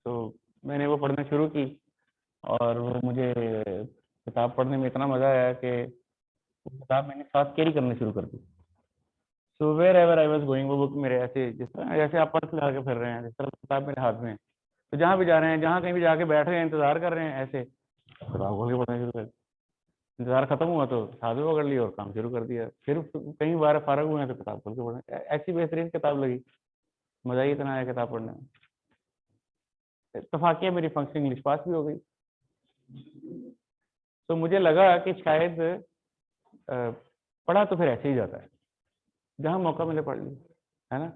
तो मैंने वो पढ़ना शुरू की, और वो मुझे किताब पढ़ने में इतना मजा आया कि वो किताब मैंने साथ कैरी करनी शुरू कर दी। So wherever I was going, वो बुक मेरे ऐसे, जिस तरह जैसे आप पर्स लगा के फिर रहे हैं, जिस तरह किताब मेरे हाथ में है, तो जहाँ भी जा रहे हैं, जहाँ कहीं भी जाके बैठ रहे हैं, इंतजार कर रहे हैं, ऐसे किताब खोल के पढ़ना शुरू कर दिया। इंतजार खत्म हुआ तो साधु पकड़ लिया और काम शुरू कर दिया, फिर कई बार फारग हुए हैं तो किताब खोल के पढ़ना। ऐसी बेहतरीन किताब लगी, मजा ही इतना आया किताब पढ़ने में। इत्तफाकिया मेरी फंक्शनल इंग्लिश पास भी हो गई। तो मुझे लगा कि शायद पढ़ा तो फिर ऐसे ही जाता है, जहाँ मौका मिले पढ़ लिया, है ना।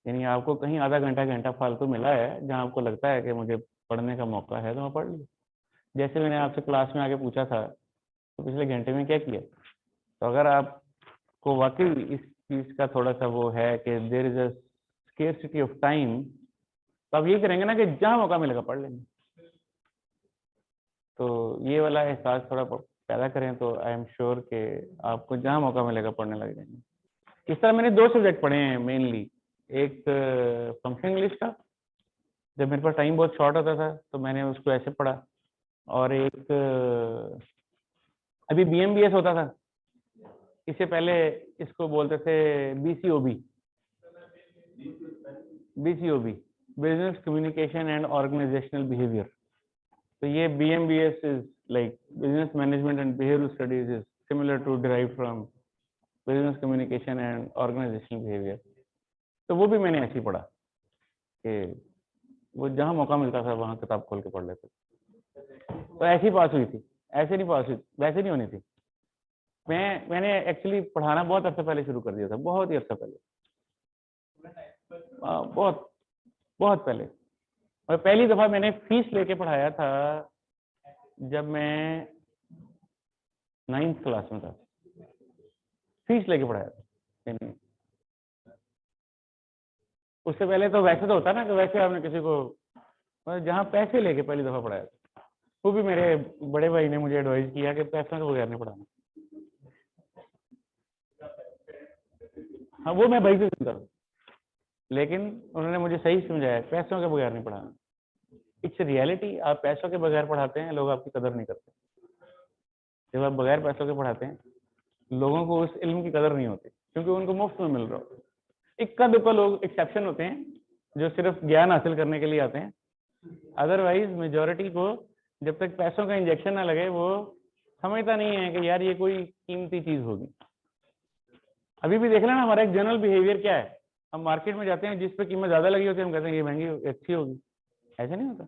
यानी आपको कहीं आधा घंटा घंटा फालतू मिला है, जहाँ आपको लगता है कि मुझे पढ़ने का मौका है तो मैं पढ़ लिया। जैसे मैंने आपसे क्लास में आके पूछा था तो पिछले घंटे में क्या किया, तो अगर आपको वाकई इस चीज का थोड़ा सा वो है कि there is a scarcity of time, तो आप ये करेंगे ना कि जहाँ मौका मिलेगा पढ़ लेंगे। तो ये वाला एहसास थोड़ा पैदा करें तो आई एम श्योर कि आपको जहाँ मौका मिलेगा पढ़ने लग जाएंगे। इस तरह मैंने 2 सब्जेक्ट पढ़े हैं मेनली। एक फंक्शन इंग्लिश का, जब मेरे पास टाइम बहुत शॉर्ट होता था तो मैंने उसको ऐसे पढ़ा, और एक अभी BMBS होता था, इससे पहले इसको बोलते थे BCOB, business communication and organisational behaviour. तो ये BMBS is like business management and behavioural studies is similar to derive from business communication and organisational behaviour. तो वो भी मैंने ऐसे ही पढ़ा कि वो जहाँ मौका मिलता था वहाँ किताब खोल के पढ़ लेते। तो ऐसी पास हुई थी, ऐसे नहीं पास हुई, वैसे नहीं होनी थी। मैंने एक्चुअली पढ़ाना बहुत अर्सा पहले शुरू कर दिया था, बहुत ही अर्सा पहले, बहुत बहुत पहले। और पहली दफा मैंने फीस लेके पढ़ाया था जब मैं 9th क्लास में था, फीस लेके पढ़ाया था। उससे पहले तो वैसे तो होता ना कि वैसे आपने किसी को, जहाँ पैसे लेके पहली दफा पढ़ाया था, वो भी मेरे बड़े भाई ने मुझे एडवाइस किया कि पैसों के बगैर नहीं पढ़ाना। हाँ, वो मैं भाई से सुनता था, लेकिन उन्होंने मुझे सही समझाया, पैसों के बगैर नहीं पढ़ाना। इट्स रियलिटी, आप पैसों के बगैर पढ़ाते हैं, लोग आपकी कदर नहीं करते। जब आप बगैर पैसों के पढ़ाते हैं, लोगों को उस इल्म की कदर नहीं होती, क्योंकि उनको मुफ्त में मिल रहा हो। इक्का दुक्का लोग एक्सेप्शन होते हैं जो सिर्फ ज्ञान हासिल करने के लिए आते हैं, अदरवाइज मेजोरिटी को जब तक पैसों का इंजेक्शन ना लगे वो समझता नहीं है कि यार ये कोई कीमती चीज होगी। अभी भी देख लेना हमारा एक जनरल बिहेवियर क्या है, हम मार्केट में जाते हैं, जिस पे कीमत ज्यादा लगी होती है हम कहते हैं ये महंगी अच्छी होगी, ऐसा नहीं होता।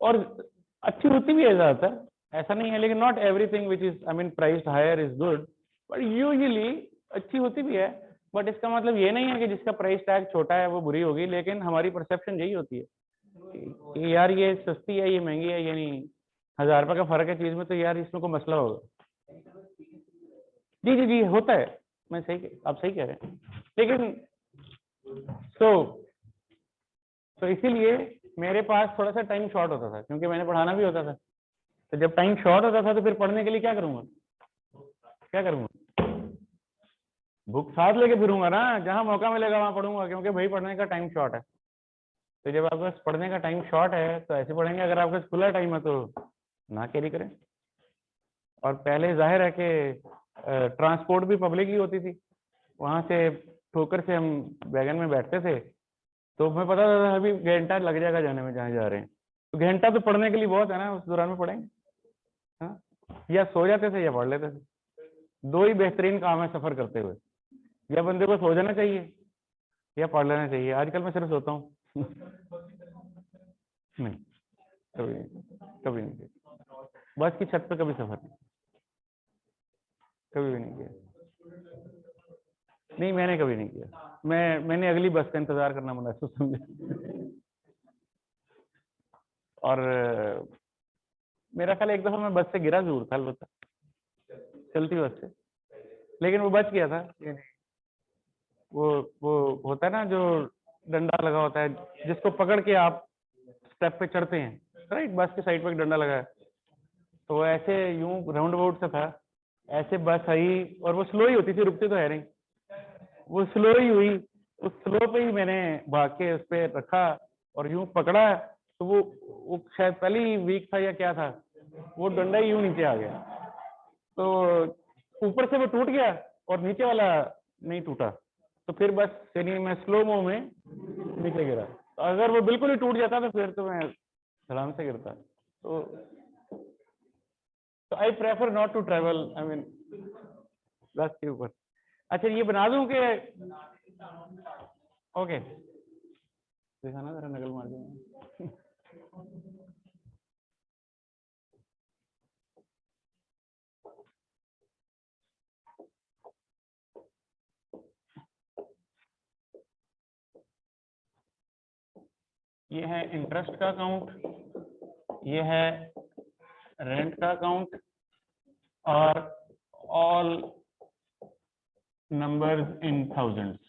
और अच्छी होती भी है ज्यादातर, ऐसा नहीं है, लेकिन not everything which is I mean priced higher is good, but usually अच्छी होती भी है। बट इसका मतलब ये नहीं है कि जिसका प्राइस टैग छोटा है वो बुरी होगी, लेकिन हमारी परसेप्शन यही होती है कि यार ये सस्ती है, ये महंगी है, यानी 1000 रुपए का फर्क है चीज में, तो यार इसमें कोई मसला होगा। जी जी जी होता है, मैं सही, आप सही कह रहे हैं, लेकिन तो इसीलिए मेरे पास थोड़ा सा टाइम शॉर्ट होता था, क्योंकि मैंने पढ़ाना भी होता था। तो जब टाइम शॉर्ट होता था तो फिर पढ़ने के लिए क्या करूंगा, क्या करूंगा, बुक साथ लेके फिरूंगा ना, जहां मौका मिलेगा वहां पढ़ूंगा, क्योंकि भाई पढ़ने का टाइम शॉर्ट है। तो जब आपके पास पढ़ने का टाइम शॉर्ट है तो ऐसे पढ़ेंगे, अगर आपके पास खुला टाइम है तो ना कैरी करें। और पहले जाहिर है कि ट्रांसपोर्ट भी पब्लिक ही होती थी, वहां से ठोकर से हम वैगन में बैठते थे, तो हमें पता था अभी घंटा लग जाएगा जाने में जहाँ जा रहे हैं, तो घंटा तो पढ़ने के लिए बहुत है ना, उस दौरान में पढ़ेंगे। हाँ, या सो जाते थे या पढ़ लेते थे, दो ही बेहतरीन काम है सफर करते हुए, या बंदे को सो जाना चाहिए या पढ़ लेना चाहिए। आजकल मैं सिर्फ सोता हूँ नहीं, कभी नहीं, कभी नहीं किया, बस की छत पे कभी सफर नहीं, कभी भी नहीं किया, नहीं मैंने कभी नहीं किया। मैंने अगली बस का इंतजार करना मुनासिब समझा। और मेरा ख्याल एक दफा मैं बस से गिरा जरूर था, अलबत्ता चलती बस से, लेकिन वो बच गया था। वो होता है ना जो डंडा लगा होता है, जिसको पकड़ के आप स्टेप पे चढ़ते हैं, राइट, बस के साइड पे एक डंडा लगा है, तो वो ऐसे यूं राउंड अबाउट से था, ऐसे बस आई और वो स्लो ही होती थी, रुकती तो है नहीं, वो स्लो ही हुई, उस स्लो पे ही मैंने भाग के उस पे रखा और यूं पकड़ा, तो वो शायद पहले ही वीक था या क्या था, वो डंडा ही यूं नीचे आ गया, तो ऊपर से वो टूट गया और नीचे वाला नहीं टूटा, तो फिर बस यानी मैं स्लो मो में नीचे गिरा। तो अगर वो बिल्कुल ही टूट जाता तो फिर तो मैं धड़ाम से गिरता। तो I prefer not to travel, I mean bus के ऊपर। अच्छा ये बना दूं कि ओके, दिखाना जरा नकल मार दूंगा। ये है इंटरेस्ट का अकाउंट, ये है रेंट का अकाउंट, और ऑल नंबर्स इन थाउजेंड्स।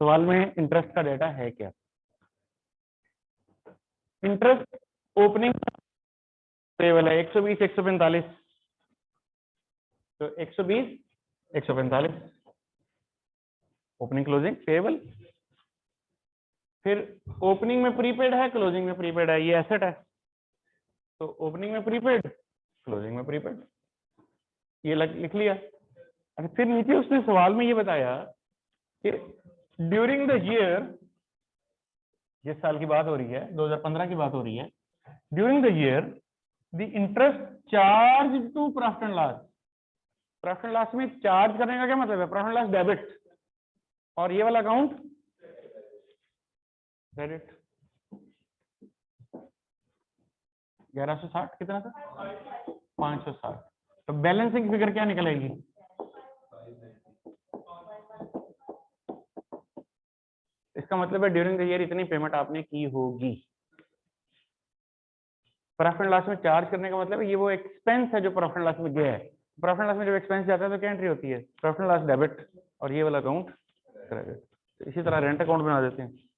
सवाल में इंटरेस्ट का डेटा है क्या? इंटरेस्ट ओपनिंग पेबल है 120 145, तो 120 145 ओपनिंग क्लोजिंग पेबल। फिर ओपनिंग में प्रीपेड है, क्लोजिंग में प्रीपेड है, ये एसेट है, तो ओपनिंग में प्रीपेड, क्लोजिंग में प्रीपेड, ये लिख लिया। और फिर नीचे उसने सवाल में ये बताया कि ड्यूरिंग द ईयर, जिस साल की बात हो रही है 2015 की बात हो रही है, during the year the interest charge to profit and loss. Profit and loss में चार्ज करने का क्या मतलब है? प्रॉफिट एंड लॉस डेबिट, और ये वाला अकाउंट क्रेडिट। 1160 कितना था? 560। तो बैलेंसिंग फिगर क्या निकलेगी? इसका मतलब है ड्यूरिंग द ईयर इतनी पेमेंट आपने की होगी। प्रॉफिट एंड लॉस में चार्ज करने का मतलब है ये वो एक्सपेंस है जो प्रॉफिट एंड लॉस में गया है। प्रॉफिट एंड लॉस में जब एक्सपेंस जाता है तो क्या एंट्री होती है? प्रॉफिट एंड लॉस डेबिट, और ये वाला अकाउंट क्रेडिट। तो इसी तरह रेंट अकाउंट बना देते हैं।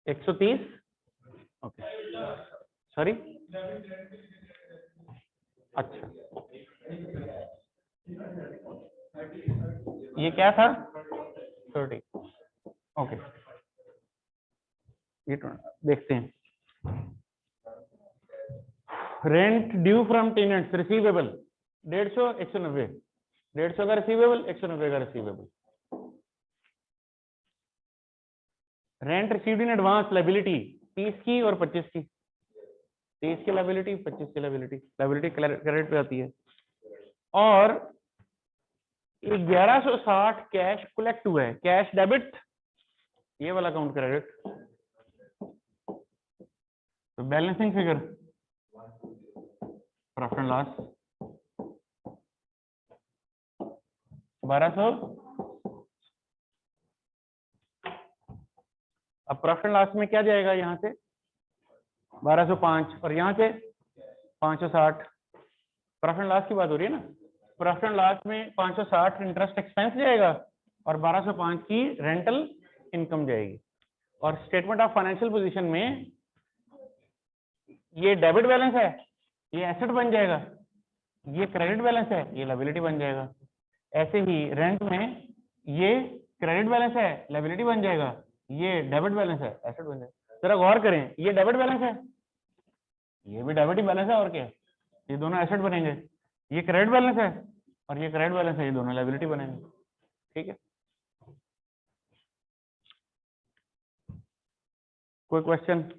एक 130, ओके, सॉरी, अच्छा, ये क्या था? 30, ओके, ये देखते हैं। Rent due from tenants receivable 150 190, 150 का रिसीवेबल, 190 का receivable. Rent received in advance liability 30 की और 25 की, 30 की लायबिलिटी, 25 की लायबिलिटी, लायबिलिटी क्रेडिट पे आती है। और 1160 कैश कलेक्ट हुआ है, कैश डेबिट, ये वाला अकाउंट क्रेडिट। तो balancing figure profit and loss 1200। अब प्रॉफिट एंड लॉस में क्या जाएगा? यहाँ से 1205 और यहाँ से 560। प्रॉफिट एंड लॉस की बात हो रही है ना, प्रॉफिट एंड लॉस में 560 इंटरेस्ट एक्सपेंस जाएगा और 1205 की रेंटल इनकम जाएगी। और स्टेटमेंट ऑफ फाइनेंशियल पोजीशन में ये डेबिट बैलेंस है, ये एसेट बन जाएगा, ये क्रेडिट बैलेंस है, ये लायबिलिटी बन जाएगा। ऐसे ही रेंट में ये क्रेडिट बैलेंस है, लायबिलिटी बन जाएगा, ये डेबिट बैलेंस है, एसेट बन जाएगा। जरा गौर करें, ये डेबिट बैलेंस है, ये भी डेबिट ही बैलेंस है, और क्या, ये दोनों एसेट बनेंगे। ये क्रेडिट बैलेंस है और ये क्रेडिट बैलेंस है, ये दोनों लायबिलिटी बनेंगे। ठीक है, कोई question?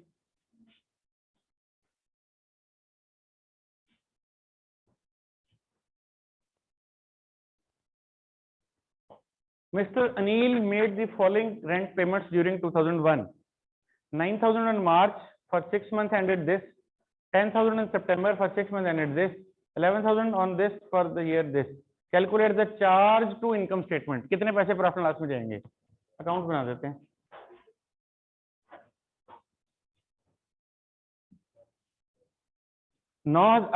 Mr. Anil made the following rent payments during 2001. 9,000 on March for 6 months ended this. 10,000 in September for 6 months ended this. 11,000 on this for the year this. Calculate the charge to income statement. कितने पैसे profit loss में जाएंगे? Account बना देते हैं।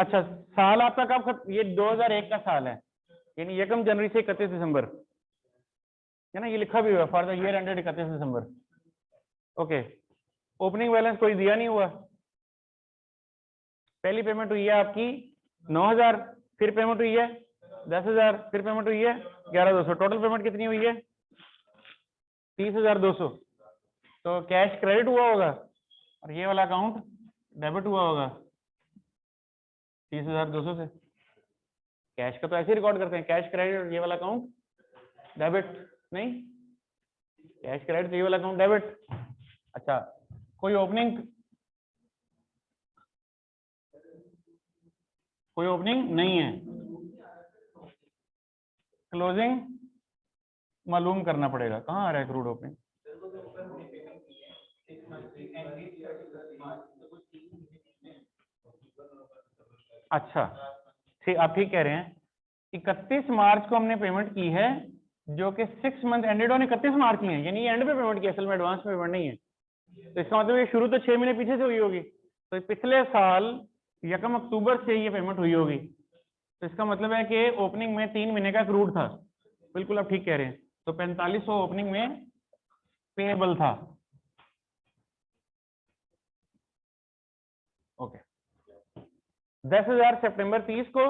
अच्छा, साल आपका कब? ये 2001 का साल है, यानी यकम जनवरी से 31 दिसंबर है ना, ये लिखा भी हुआ for the year ended 31 December. Okay, opening balance कोई दिया नहीं हुआ। पहली पेमेंट हुई है आपकी 9,000, फिर पेमेंट हुई है 10,000, फिर पेमेंट हुई है 11,200, टोटल पेमेंट कितनी हुई है? 30,200। तो कैश क्रेडिट हुआ होगा और ये वाला अकाउंट डेबिट हुआ होगा 30,200 से। कैश का तो ऐसे रिकॉर्ड करते हैं, कैश क्रेडिट और ये वाला अकाउंट डेबिट, नहीं कैश क्रेडिट, ये वाला अकाउंट डेबिट। अच्छा, कोई ओपनिंग नहीं है, क्लोजिंग मालूम करना पड़ेगा। कहाँ आ रहा है क्रूड ओपनिंग? अच्छा ठीक, आप ठीक कह रहे हैं। 31 मार्च को हमने पेमेंट की है, जो कि 6 मंथ एंडेड ऑन 31 मार्च में है, यानी एंड पे पेमेंट की, असल में एडवांस में पेमेंट नहीं है। तो इसका मतलब ये शुरू तो 6 महीने पीछे से हुई होगी, तो पिछले साल 1 अक्टूबर से ये पेमेंट हुई होगी। तो इसका मतलब है कि ओपनिंग में 3 महीने का क्रूड था। बिल्कुल आप ठीक कह रहे हैं। तो 4500 ओपनिंग में पेएबल था। ओके, 10,000 सितंबर 30 को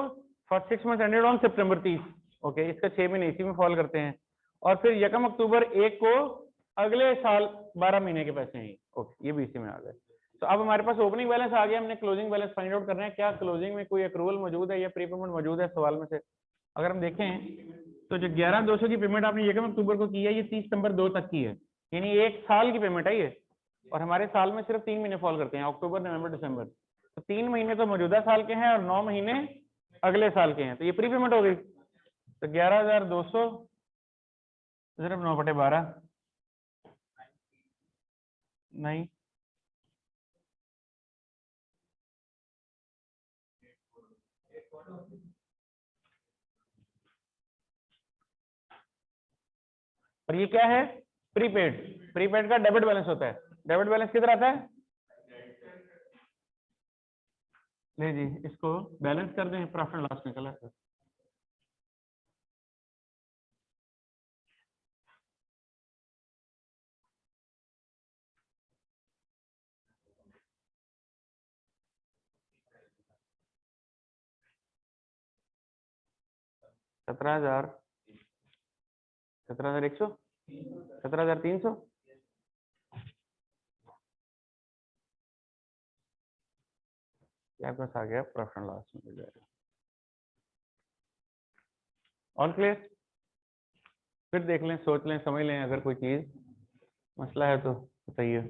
for 6 month ended on September 30। Okay, इसका 6 महीने इसी में फॉल करते हैं। और फिर 1 अक्टूबर 1 को अगले साल 12 महीने के पैसे हैं। ओके, ये भी इसी में आ गए। तो अब हमारे पास ओपनिंग बैलेंस आ गया, हमने क्लोजिंग बैलेंस फाइंड आउट करना है। क्या क्लोजिंग में कोई अक्रूवल मौजूद है या प्री पेमेंट मौजूद है सवाल में से? अगर हम देखें तो जो 11,200 की पेमेंट आपने 1 अक्टूबर को की है, ये 30 सितंबर 2 तक की है, यानी 1 साल की पेमेंट है ये। और हमारे साल में सिर्फ 3 महीने फॉल करते हैं, अक्टूबर नवंबर दिसंबर। तो 3 महीने तो मौजूदा साल के हैं और 9 महीने अगले साल के हैं, तो ये प्री पेमेंट हो गई। तो 11,200 सिर्फ 9/12 नहीं, और ये क्या है? प्रीपेड। प्रीपेड का डेबिट बैलेंस होता है। डेबिट बैलेंस किधर आता है? ले जी, इसको बैलेंस कर दें, प्रॉफिट लॉस निकला है। सत्रह हजार 17,100 17,300 आपके पास आ गया, प्रॉफिट लॉस में मिल जाएगा। All clear? फिर देख लें, सोच लें, समझ लें, अगर कोई चीज मसला है तो बताइए।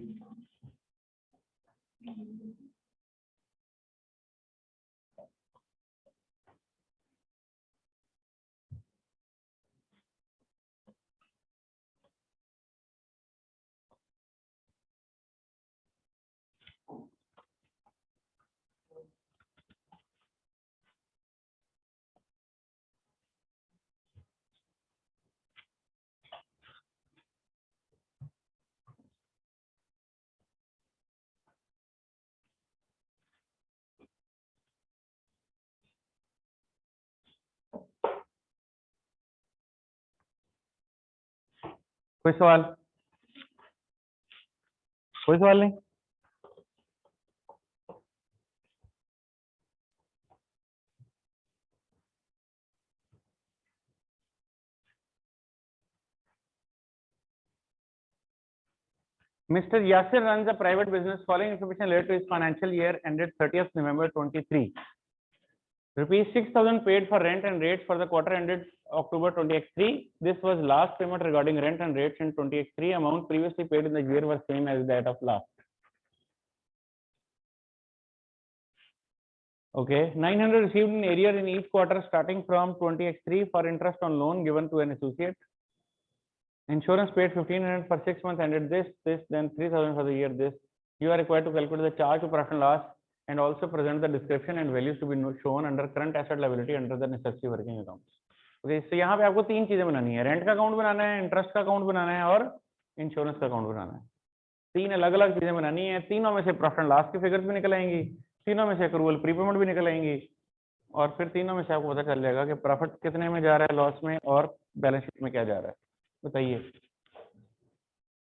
कोई सवाल? कोई सवाल नहीं? Mr. Yasir runs a private business. Following information related to his financial year ended 30th November 23. Rupees 6,000 paid for rent and rates for the quarter ended October 2023. This was last payment regarding rent and rates in 2023. Amount previously paid in the year was same as that of last. Okay, 900 received in arrear in each quarter starting from 2023 for interest on loan given to an associate. Insurance paid 1,500 for 6 months ended this, then 3,000 for the year this. You are required to calculate the charge to profit and loss and also present the description and values to be shown under current asset liability under the necessary working accounts. Okay, so यहाँ पे आपको 3 चीजें बनानी है, rent का account बनाना है, interest का account बनाना है और इंश्योरेंस का अकाउंट बनाना है। 3 अलग अलग चीजें बनानी है। तीनों में से प्रॉफिट एंड लॉस की फिगर्स भी निकल आएंगी, तीनों में से अक्रूवल प्रीपेमेंट भी निकल आएंगी, और फिर तीनों में से आपको पता चल जाएगा कि प्रॉफिट कितने में जा रहा है, लॉस में, और बैलेंस शीट में क्या जा रहा है। बताइए,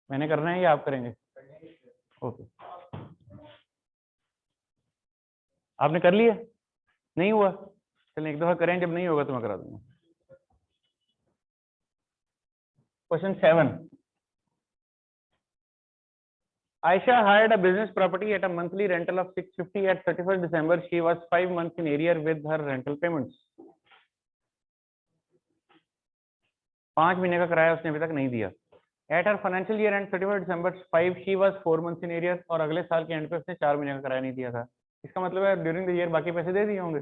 मैंने करना है या आप करेंगे? ओके, आपने कर लिया? नहीं हुआ? चलिए एक दफा करें, जब नहीं होगा तो मैं करा दूंगा। Question 7. Aisha hired a business property at a monthly rental of 650 at 31st December. She was 5 months in arrear with her rental payments. 5 महीने का किराया उसने अभी तक नहीं दिया। At her financial year and 31 December 5 she was 4 months in arrear, और अगले साल के एंड पे उसने 4 महीने का किराया नहीं दिया था। इसका मतलब है ड्यूरिंग द ईयर बाकी पैसे दे दिए होंगे।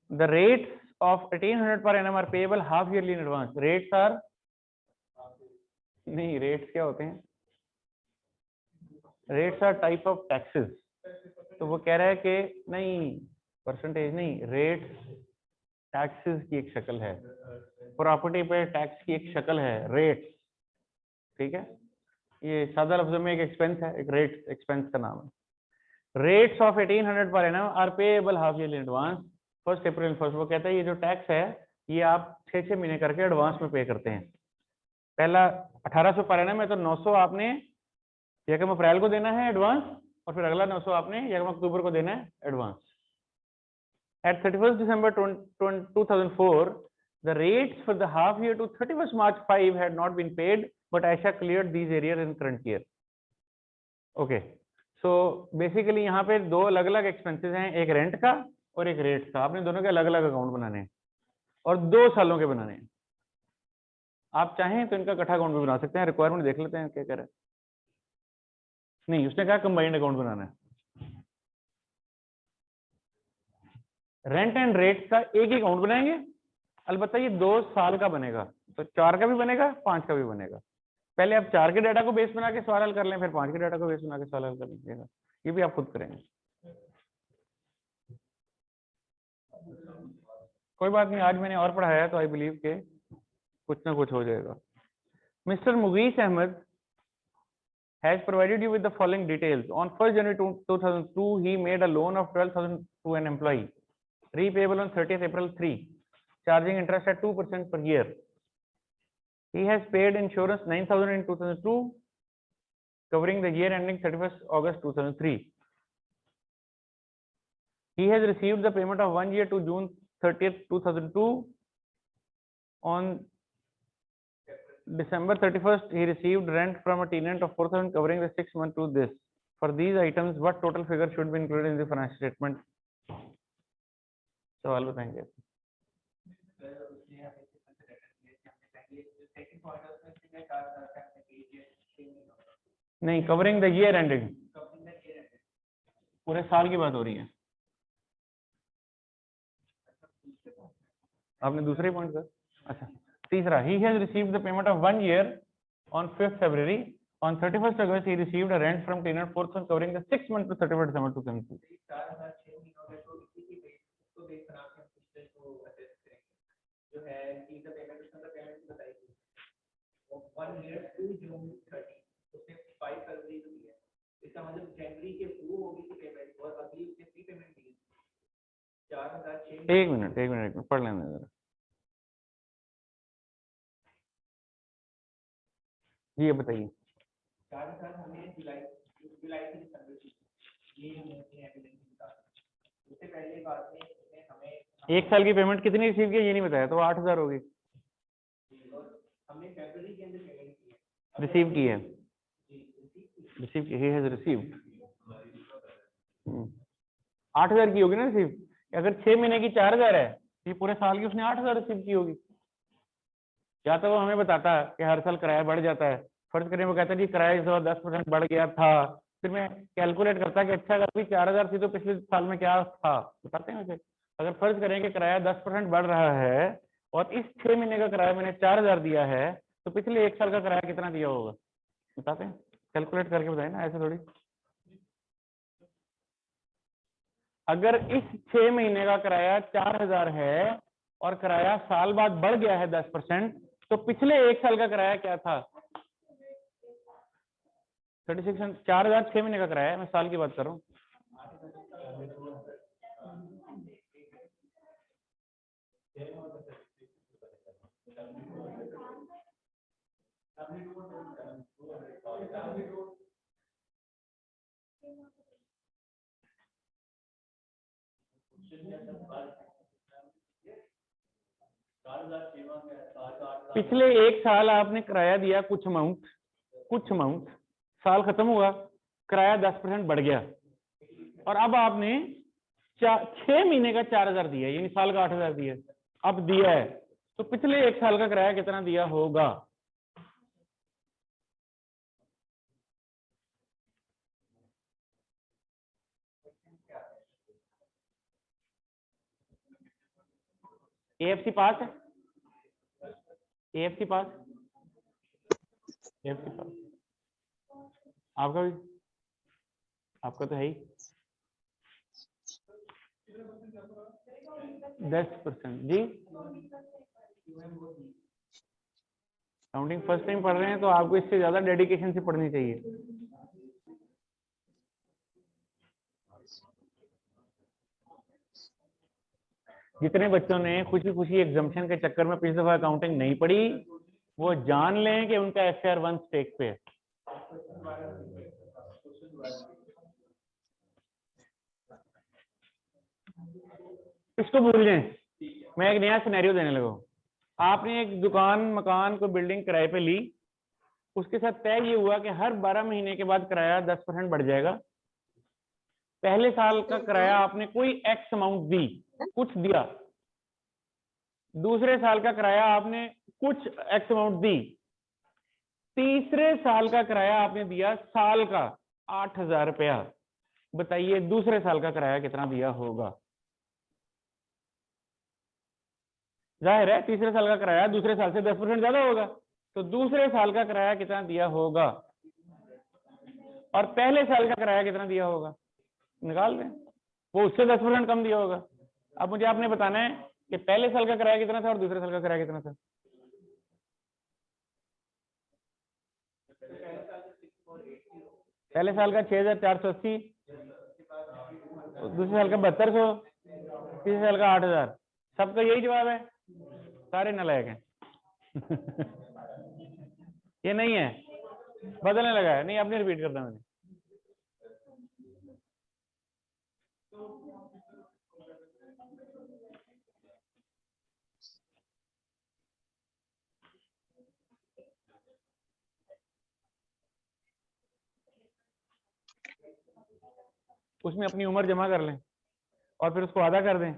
द रेट्स ऑफ 1800 पर annum are payable half yearly in advance. Rates are नहीं, रेट्स क्या होते हैं? Rates are type of taxes. तो वो कह रहा है कि नहीं, परसेंटेज नहीं, रेट्स टैक्सेस की एक शक्ल है, प्रॉपर्टी पे टैक्स की एक शक्ल है रेट्स, ठीक है। ये सादा लफ्जों में एक एक्सपेंस है, एक रेट एक्सपेंस का नाम है। रेट्स ऑफ 1800 पर annum are payable half yearly advance 1 April 1। वो कहता है ये जो टैक्स है ये आप 6 महीने करके एडवांस में पे करते हैं। पहला 1800 पर एनम है तो 900 आपने यकम अप्रैल को देना है एडवांस, और फिर अगला 900 आपने यकम अक्टूबर को देना है advance. At 31st December 2004, the rates for the half year to 31st March 5 had not been paid, but Aisha cleared these arrears in current year. Okay, so basically यहाँ पे दो अलग अलग एक्सपेंसेस हैं, एक रेंट का और एक रेट्स का। आपने दोनों के अलग अलग अकाउंट बनाने हैं और 2 सालों के बनाने हैं। आप चाहें तो इनका इकट्ठा अकाउंट भी बना सकते हैं। रिक्वायरमेंट देख लेते हैं क्या कह रहा है। नहीं, उसने कहा कंबाइंड अकाउंट बनाना है। रेंट एंड रेट्स का एक ही अकाउंट बनाएंगे, अलबत्ता ये 2 साल का बनेगा, तो 4 का भी बनेगा, 5 का भी बनेगा। पहले आप 4 के डाटा को बेस बना के सवाल हल कर लें, फिर 5 के डाटा को बेस बना के सवाल हल कर लीजिएगा। ये भी आप खुद करेंगे, कोई बात नहीं। आज मैंने और पढ़ाया तो आई बिलीव के कुछ ना कुछ हो जाएगा। Mister Mughees Ahmad has provided you with the following details. On 1st January 2002, he made a loan of 12,000 to an employee, repayable on 30th April 3, charging interest at 2% per year. He has paid insurance 9,000 in 2002, covering the year ending 31st August 2003. He has received the payment of 1 year to June 30th 2002. On December 31st, he received rent from a tenant of 4,000, covering the 6 months to this. For these items, what total figure should be included in the financial statement? सवाल बताएंगे। नहीं, covering the year ending, पूरे साल की बात हो रही है। आपने दूसरे पॉइंट का, अच्छा तीसरा, he has received the payment of 1 year on 5th February. On 31st August, he received a rent from tenant 4,000, covering the 6 months to 31st December 2002. एक मिनट पढ़ लेने जरा। जी बताइए। एक साल की पेमेंट कितनी रिसीव की ये नहीं बताया, तो 8,000 होगी। रिसीव की है, he has received 8,000 की होगी ना रिसीव। अगर 6 महीने की 4,000 है, ये पूरे साल की उसने 8,000 रिसीव की होगी। या तो वो हमें बताता है कि हर साल किराया बढ़ जाता है, फर्ज करें वो कहता है कि किराया इस बार 10% बढ़ गया था, फिर मैं कैलकुलेट करता कि अच्छा अगर 4,000 थी तो पिछले साल में क्या था, बताते हैं वैसे। अगर फर्ज करें कि किराया 10% बढ़ रहा है और इस 6 महीने का किराया मैंने 4,000 दिया है, तो पिछले 1 साल का किराया कितना दिया होगा, बताते हैं, कैलकुलेट करके बताए ना, ऐसे थोड़ी। अगर इस 6 महीने का किराया 4,000 है और किराया साल बाद बढ़ गया है 10%, तो पिछले 1 साल का किराया क्या था? 36, 4,000 6 महीने का किराया है, मैं साल की बात कर रहा हूँ। पिछले 1 साल आपने किराया दिया कुछ अमाउंट, साल खत्म हुआ, किराया 10% बढ़ गया, और अब आपने 6 महीने का 4,000 दिया, यानी साल का 8,000 दिया, अब दिया है, तो पिछले 1 साल का किराया कितना दिया होगा? AFC पास है, AFC पास, AFC पास, आपका भी, आपका तो है ही 10% जी। काउंटिंग फर्स्ट टाइम पढ़ रहे हैं तो आपको इससे ज्यादा डेडिकेशन से पढ़नी चाहिए। जितने बच्चों ने खुशी खुशी एग्जामिशन के चक्कर में पिछली दफा अकाउंटिंग नहीं पढ़ी, वो जान लें कि उनका FR1 स्टेक पे है। इसको भूल जाएं। मैं एक नया सिनेरियो देने लगा। आपने एक दुकान, मकान, कोई बिल्डिंग किराए पे ली, उसके साथ तय ये हुआ कि हर 12 महीने के बाद किराया 10% बढ़ जाएगा। पहले साल का किराया आपने कोई एक्स अमाउंट दी, कुछ दिया। दूसरे साल का किराया आपने कुछ एक्स अमाउंट दी। तीसरे साल का किराया आपने दिया साल का 8,000 रुपया। बताइए दूसरे साल का किराया कितना दिया होगा? जाहिर है तीसरे साल का किराया दूसरे साल से 10% ज्यादा होगा, तो दूसरे साल का किराया कितना दिया होगा और पहले साल का किराया कितना दिया होगा? निकाल दें, वो उससे 10% कम दिया होगा। अब मुझे आपने बताना है कि पहले साल का किराया कितना था और दूसरे साल का किराया कितना था। पहले साल का 6,480, दूसरे साल का 7,200, तीसरे साल का 8,000। सबका यही जवाब है? सारे नालायक हैं। ये नहीं है, बदलने लगा है। नहीं, आपने रिपीट करना मैंने। उसमें अपनी उम्र जमा कर लें और फिर उसको आधा कर दें।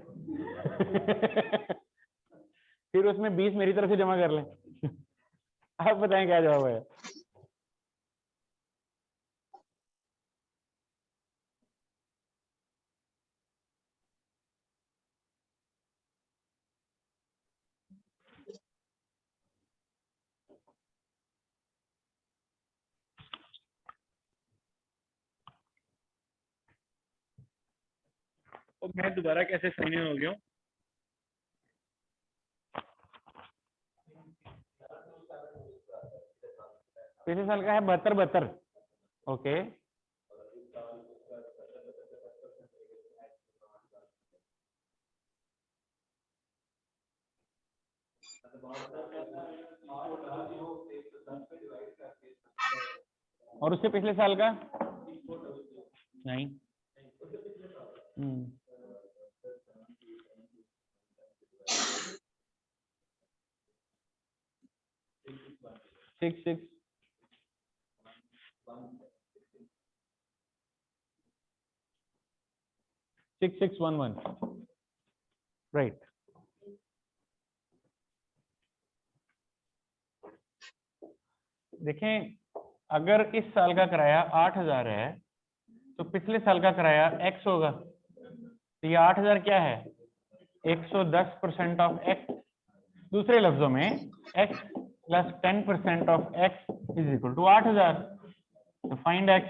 फिर उसमें 20 मेरी तरफ से जमा कर लें। आप बताएं क्या जवाब है? तो मैं दोबारा कैसे साइन इन हो गया हूँ? पिछले साल का है 72। ओके, और उससे पिछले साल का नहीं। 6,6 6,611 राइट। देखें, अगर इस साल का किराया 8,000 है तो पिछले साल का किराया x होगा। तो ये 8,000 क्या है? 110% ऑफ x। दूसरे लफ्जों में x plus 10% of x is equal to 8,000। तो find x,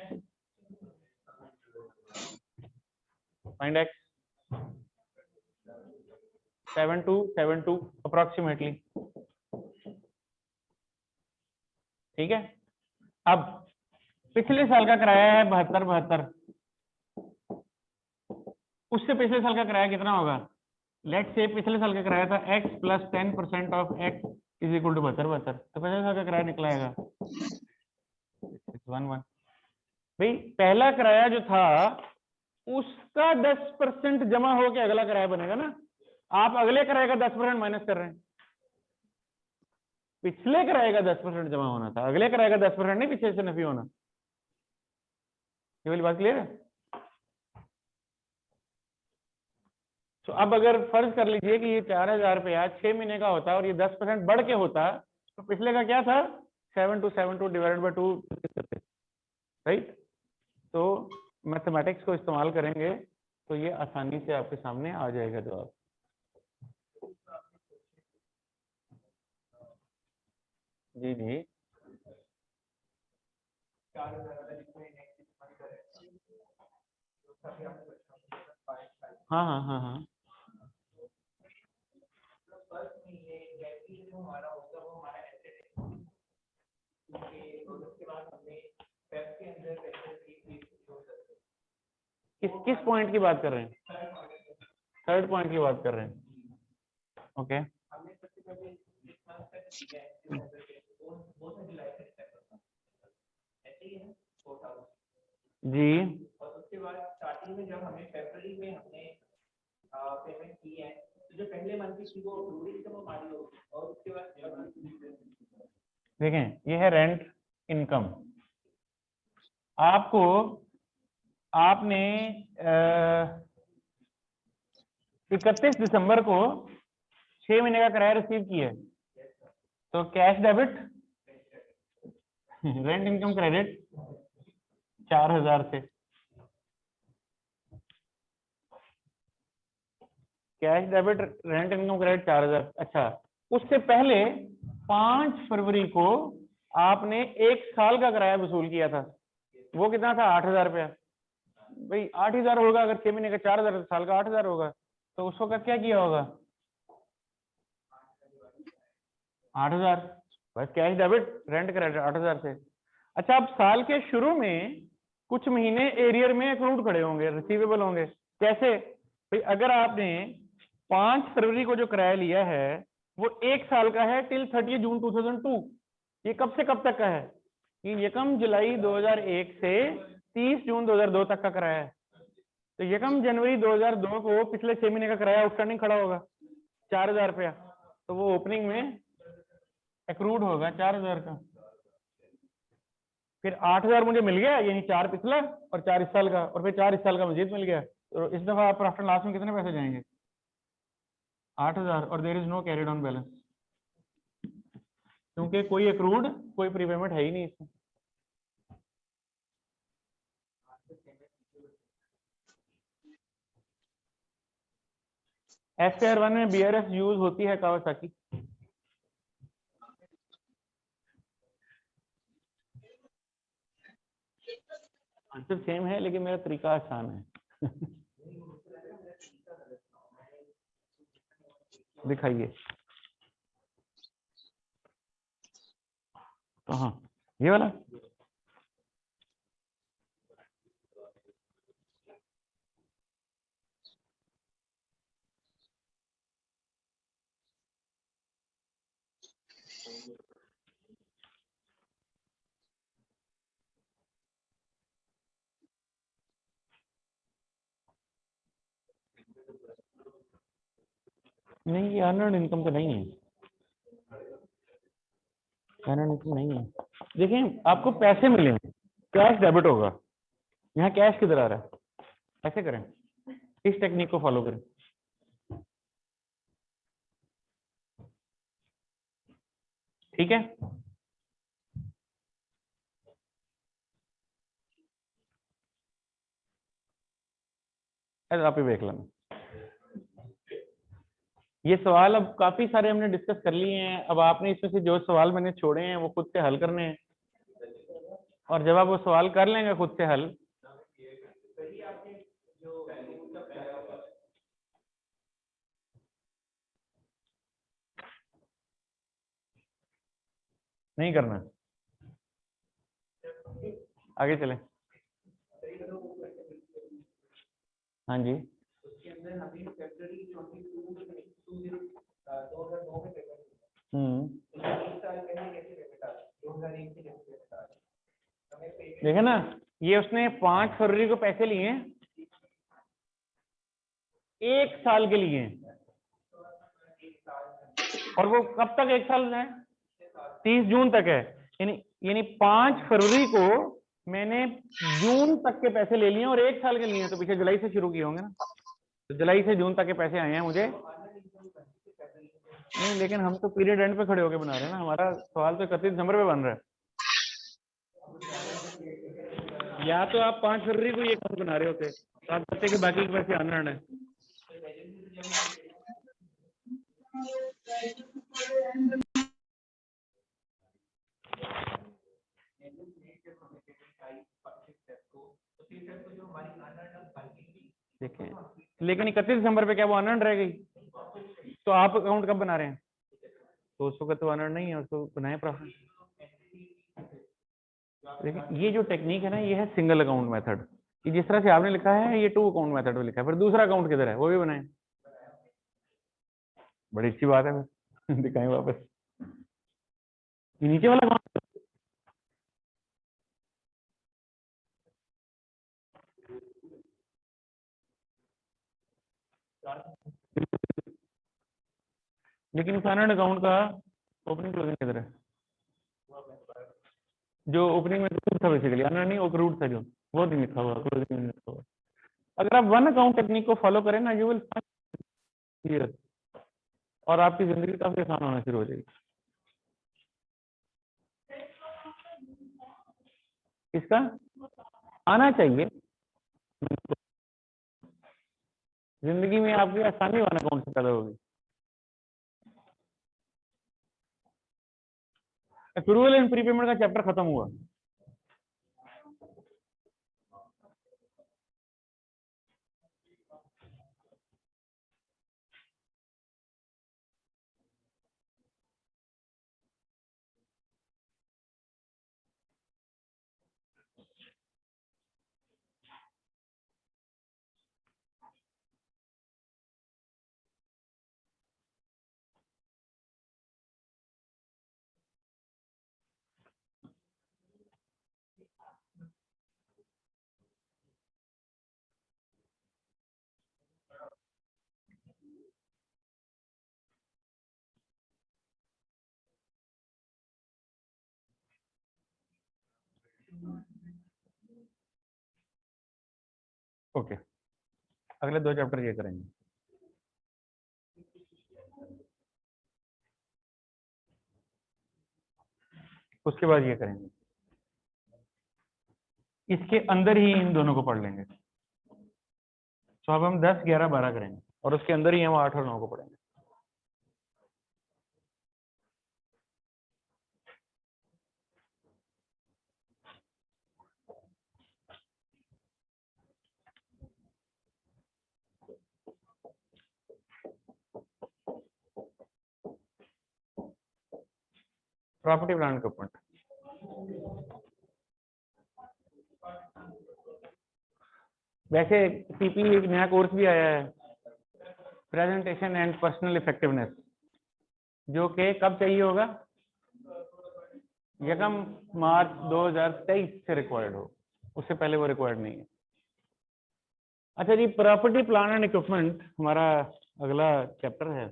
find x 7272 approximately. ठीक है, अब पिछले साल का किराया है 72, उससे पिछले साल का किराया कितना होगा? लेट्स से पिछले साल का किराया था x plus 10% of x is equal to 72। तो पिछले साल का किराया निकलाएगा 611। भाई पहला किराया जो था उसका 10% जमा होकर अगला किराया बनेगा ना। आप अगले किराए का 10% माइनस कर रहे हैं। पिछले किराए का 10% जमा होना था, अगले किराए का 10% नहीं पीछे से नफी होना। ये वाली बात क्लियर है? तो अब अगर फर्ज कर लीजिए कि ये 4,000 रुपया 6 महीने का होता और ये 10% बढ़ के होता, तो पिछले का क्या था? 7272 डिवाइडेड बाय 2, राइट। तो मैथमेटिक्स को इस्तेमाल करेंगे तो ये आसानी से आपके सामने आ जाएगा जवाब। जी जी हाँ हाँ हाँ हाँ किस किस पॉइंट की बात कर रहे हैं? थर्ड पॉइंट की बात कर रहे हैं। ओके जी देखें, ये है रेंट इनकम। आपको आपने 31 दिसंबर को 6 महीने का किराया रिसीव किया है, तो cash debit rent income credit 4000 से, cash debit rent income credit 4000। अच्छा, उससे पहले 5 फरवरी को आपने 1 साल का किराया वसूल किया था, वो कितना था? 8000 रुपया। भाई 8000 होगा, अगर 6 महीने का 4000, साल का 8000 होगा, तो उस वक्त क्या किया होगा? 8000 बस कैश डेबिट रेंट क्रेडिट 8000 से। अच्छा, अब साल के शुरू में कुछ महीने एरियर में अकाउंट खड़े होंगे, रिसीवेबल होंगे। कैसे भाई? अगर आपने 5 फरवरी को जो किराया लिया है वो 1 साल का है, टिल 30 जून 2002। ये कब से कब तक का है? ये यकम जुलाई 2001 से 30 जून 2002 तक का किराया है। तो यकम जनवरी 2002 को पिछले 6 महीने का किराया आउटस्टैंडिंग खड़ा होगा 4000 रुपया, तो वो ओपनिंग में एक्रूड होगा 4000 का। फिर 8000 मुझे मिल गया, यानी 4 पिछला और 4 इस साल का, और फिर 4 इस साल का मजीद मिल गया। तो इस दफा आप प्रॉफिट लॉस में कितने पैसे जाएंगे? 8000, और there is no carried on balance, क्योंकि कोई एक्रूड कोई प्रीपेमेंट है ही नहीं इसमें। SKR1 में BRS यूज होती है कावासाकी। आंसर सेम है, लेकिन मेरा तरीका आसान है। दिखाइए। तो हाँ, ये वाला नहीं, ये अर्नड इनकम तो नहीं है, अर्नड इनकम नहीं है। देखिए, आपको पैसे मिले, कैश डेबिट होगा, यहाँ कैश किधर आ रहा है? ऐसे करें, इस टेक्निक को फॉलो करें। ठीक है, आप ही देख लेना। ये सवाल अब काफी सारे हमने डिस्कस कर लिए हैं, अब आपने इसमें से जो सवाल मैंने छोड़े हैं वो खुद से हल करने हैं, और जब आप वो सवाल कर लेंगे खुद से हल, नहीं करना, आगे चलें। हाँ जी, देखे ना, ये उसने 5 फरवरी को पैसे लिए 1 साल के लिए, और वो कब तक 1 साल है? 30 जून तक है। यानी यानी 5 फरवरी को मैंने जून तक के पैसे ले लिए और 1 साल के लिए, तो पीछे जुलाई से शुरू किए होंगे ना, तो जुलाई से जून तक के पैसे आए हैं मुझे। नहीं, लेकिन हम तो पीरियड एंड पे खड़े होके बना रहे हैं ना, हमारा सवाल तो 31 दिसंबर पे बन रहा है। या तो आप 5 फरवरी को ये अकाउंट बना रहे होते तो आप कहते कि बाकी के पैसे अनअर्न्ड है। देखिए, लेकिन 31 दिसंबर पे क्या वो अनर्न रह गई? तो आप अकाउंट कब बना रहे हैं? तो उस वक्त तो अनर्न नहीं है, उसको बनाए प्रॉफिट। देखिए ये जो टेक्निक है ना, ये है सिंगल अकाउंट मेथड। कि जिस तरह से आपने लिखा है ये 2 अकाउंट मेथड में लिखा है। फिर दूसरा अकाउंट किधर है, वो भी बनाए। बड़ी अच्छी बात है। फिर दिखाएं वापस ये नीचे वाला अकाउंट। लेकिन उस अनर्न अकाउंट का ओपनिंग क्लोजिंग किधर है? जो ओपनिंग में था बेसिकली, अनर्न नहीं, अक्रूड था जो, वो नहीं लिखा हुआ, क्लोजिंग में नहीं लिखा हुआ। अगर आप वन अकाउंट टेक्निक को फॉलो करें ना, यू विल क्लियर, और आपकी जिंदगी काफी आसान होना शुरू हो जाएगी। इसका आना चाहिए, जिंदगी में आपकी आसानी वन अकाउंट से पैदा होगी। अक्रूवल एंड प्रीपेमेंट का चैप्टर खत्म हुआ। ओके, अगले 2 चैप्टर ये करेंगे। उसके बाद ये करेंगे, इसके अंदर ही इन दोनों को पढ़ लेंगे। तो अब हम 10, 11, 12 करेंगे, और उसके अंदर ही हम 8 और 9 को पढ़ेंगे। प्रॉपर्टी प्लांट डेवलपमेंट, वैसे सीपी एक नया कोर्स भी आया है, प्रेजेंटेशन एंड पर्सनल इफेक्टिवनेस, जो कि कब चाहिए होगा? यकम मार्च 2023 से रिक्वायर्ड हो, उससे पहले वो रिक्वायर्ड नहीं है। अच्छा जी, प्रॉपर्टी प्लान एंड इक्विपमेंट हमारा अगला चैप्टर है,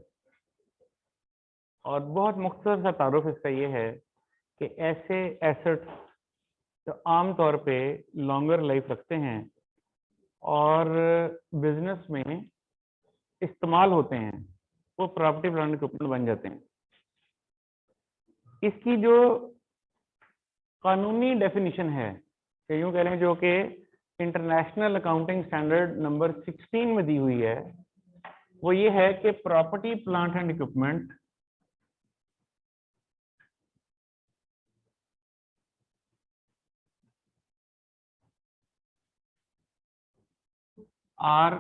और बहुत मुख्तसर सा तारुफ इसका ये है कि ऐसे एसेट्स जो आमतौर पे लॉन्गर लाइफ रखते हैं और बिजनेस में इस्तेमाल होते हैं, वो प्रॉपर्टी प्लांट इक्विपमेंट बन जाते हैं। इसकी जो कानूनी डेफिनेशन है, यूं कह लें, जो कि इंटरनेशनल अकाउंटिंग स्टैंडर्ड नंबर 16 में दी हुई है, वो ये है कि property plant and equipment are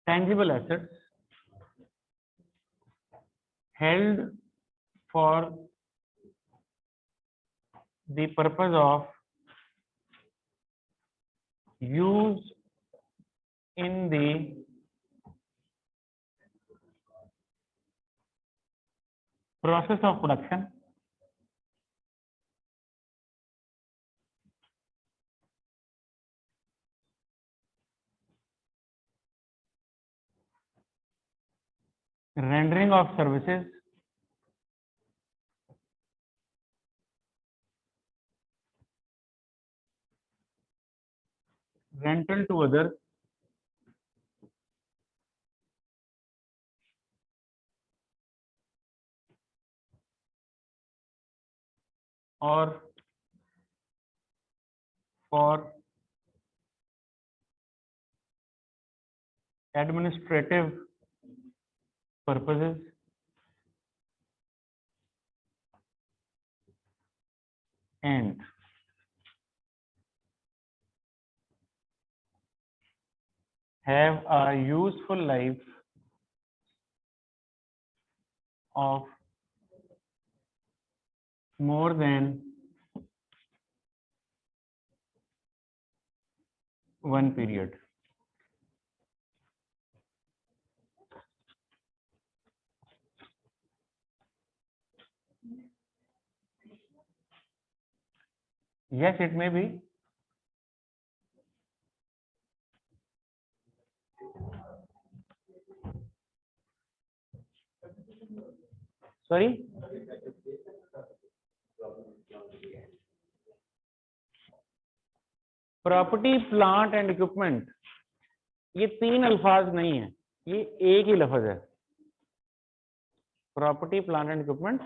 tangible assets held for the purpose of use in the process of production, rendering of services, rental to others, or for administrative purposes, and have a useful life of more than one period. Yes, it may be. Sorry? Property, plant and equipment, ये तीन अल्फाज नहीं है, ये एक ही लफ्ज है। Property, plant and equipment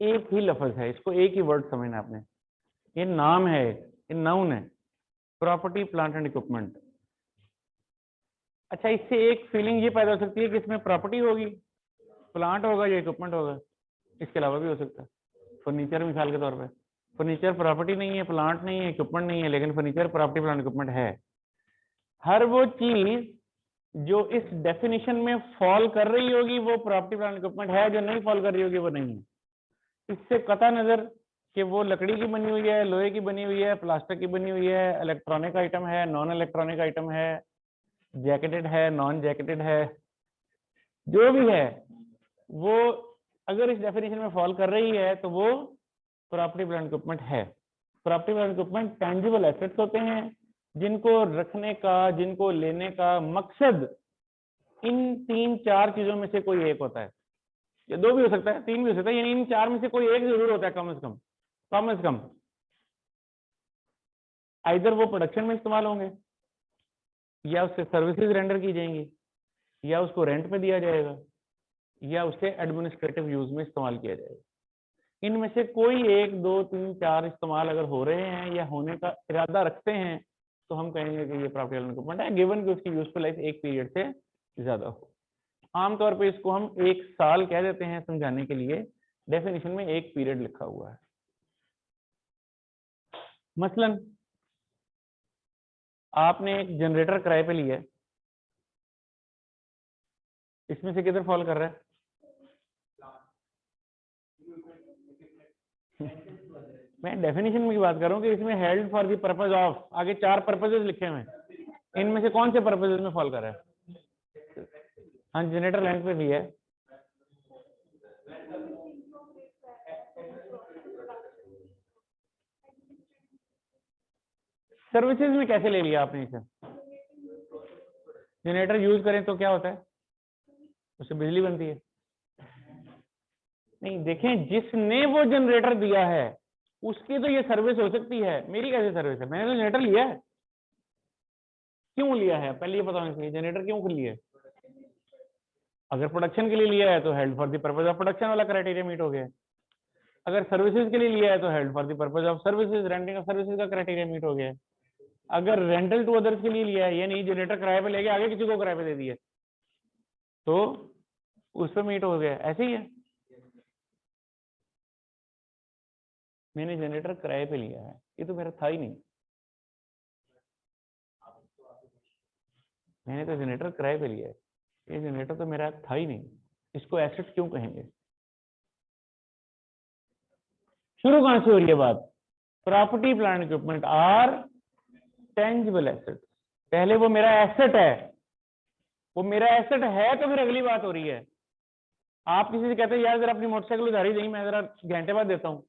एक ही लफ्ज है, इसको एक ही वर्ड समझना आपने। ये नाम है, ये नाउन है, प्रॉपर्टी, प्लांट एंड इक्विपमेंट। अच्छा, इससे एक फीलिंग ये पैदा हो सकती है कि इसमें प्रॉपर्टी होगी, प्लांट होगा या इक्विपमेंट होगा। इसके अलावा भी हो सकता है। फर्नीचर मिसाल के तौर पे, फर्नीचर प्रॉपर्टी नहीं है, प्लांट नहीं है, इक्विपमेंट नहीं है, लेकिन फर्नीचर प्रॉपर्टी, प्लांट, इक्विपमेंट है। हर वो चीज जो इस डेफिनेशन में फॉल कर रही होगी वो प्रॉपर्टी, प्लांट, इक्विपमेंट है, जो नहीं फॉल कर रही होगी वो नहीं है। इससे कता नजर कि वो लकड़ी की बनी हुई है, लोहे की बनी हुई है, प्लास्टिक की बनी हुई है, इलेक्ट्रॉनिक आइटम है, नॉन इलेक्ट्रॉनिक आइटम है, जैकेटेड है, नॉन जैकेटेड है, जो भी है वो अगर इस डेफिनेशन में फॉल कर रही है तो वो प्रॉपर्टी, प्लांट, इक्विपमेंट है। Property, plant, equipment tangible assets होते हैं जिनको रखने का, जिनको लेने का मकसद इन तीन चार चीजों में से कोई एक होता है, या दो भी हो सकता है, तीन भी हो सकता है, यानी इन चार में से कोई एक जरूर होता है कम से कम। कम से कम आइदर वो प्रोडक्शन में इस्तेमाल होंगे, या उससे सर्विसेज रेंडर की जाएंगी, या उसको रेंट पे दिया जाएगा, या उससे एडमिनिस्ट्रेटिव यूज में इस्तेमाल किया जाएगा। इनमें से कोई एक, दो, तीन, चार इस्तेमाल अगर हो रहे हैं या होने का इरादा रखते हैं तो हम कहेंगे कि ये प्रॉपर्टी, प्लांट, इक्विपमेंट है, गिवन कि उसकी यूजफुल लाइफ एक पीरियड से ज्यादा हो। आमतौर पे इसको हम एक साल कह देते हैं समझाने के लिए, डेफिनेशन में एक पीरियड लिखा हुआ है। मसलन आपने एक जनरेटर किराए पे लिया है, इसमें से किधर फॉल कर रहा है? मैं डेफिनेशन में की बात कर रहा हूँ कि इसमें held for the purpose of, आगे चार पर्पजेस लिखे हुए हैं, इनमें से कौन से पर्पजेस में फॉल कर रहा है? हाँ, जनरेटर लैंड पे भी है। सर्विसेज में कैसे ले लिया आपने इसे? जनरेटर यूज करें तो क्या होता है? उससे बिजली बनती है। नहीं, देखें, जिसने वो जनरेटर दिया है उसकी तो ये सर्विस हो सकती है, मेरी कैसे सर्विस है? मैंने तो जनरेटर लिया है। क्यों लिया है पहले ये बताओ, इसलिए जनरेटर क्यों लिया है? अगर प्रोडक्शन के लिए लिया है तो held for the purpose of production वाला क्राइटेरिया मीट हो गया। अगर सर्विसेज के लिए लिया है तो held for the purpose of services, renting of services का क्राइटेरिया मीट हो गया। अगर रेंटल टू अदर्स के लिए लिया है, ये नहीं जनरेटर किराए पे लेके आगे किसी को किराए पे दे दिया, तो उस पर मीट हो गया। ऐसे ही है, मैंने जनरेटर किराए पे लिया है, ये तो मेरा था ही नहीं, मैंने तो जनरेटर किराए पे लिया है, ये जनरेटर तो मेरा था ही नहीं, इसको एसेट क्यों कहेंगे? शुरू कहां से हो रही है बात? Property, plant, equipment are tangible asset. पहले वो मेरा एसेट है, वो मेरा एसेट है, तो फिर अगली बात हो रही है। आप किसी से कहते हैं यार जरा अपनी मोटरसाइकिल उधारी दें, मैं जरा घंटे बाद देता हूँ,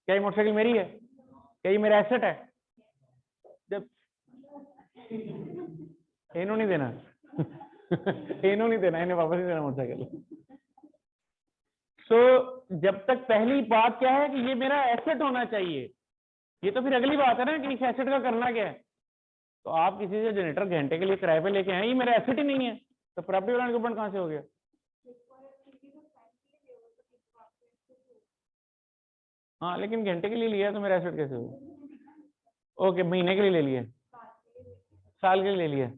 क्या ये मोटरसाइकिल मेरी है? क्या ये मेरा एसेट है? जब इन्हों नहीं देना इन्हों नहीं देना, इन्हें वापस नहीं देना मोटरसाइकिल। सो जब तक पहली बात क्या है कि ये मेरा एसेट होना चाहिए, ये तो फिर अगली बात है ना कि इस एसेट का करना क्या है। तो आप किसी से जनरेटर घंटे के लिए किराए पे लेके आए, ये मेरा एसेट ही नहीं है, तो प्रॉपर्टी, प्लांट, इक्विपमेंट कहां से हो गया? हाँ, लेकिन घंटे के लिए लिया तो मेरा एसेट कैसे होगा? ओके, महीने के लिए ले लिया, साल के लिए ले लिया।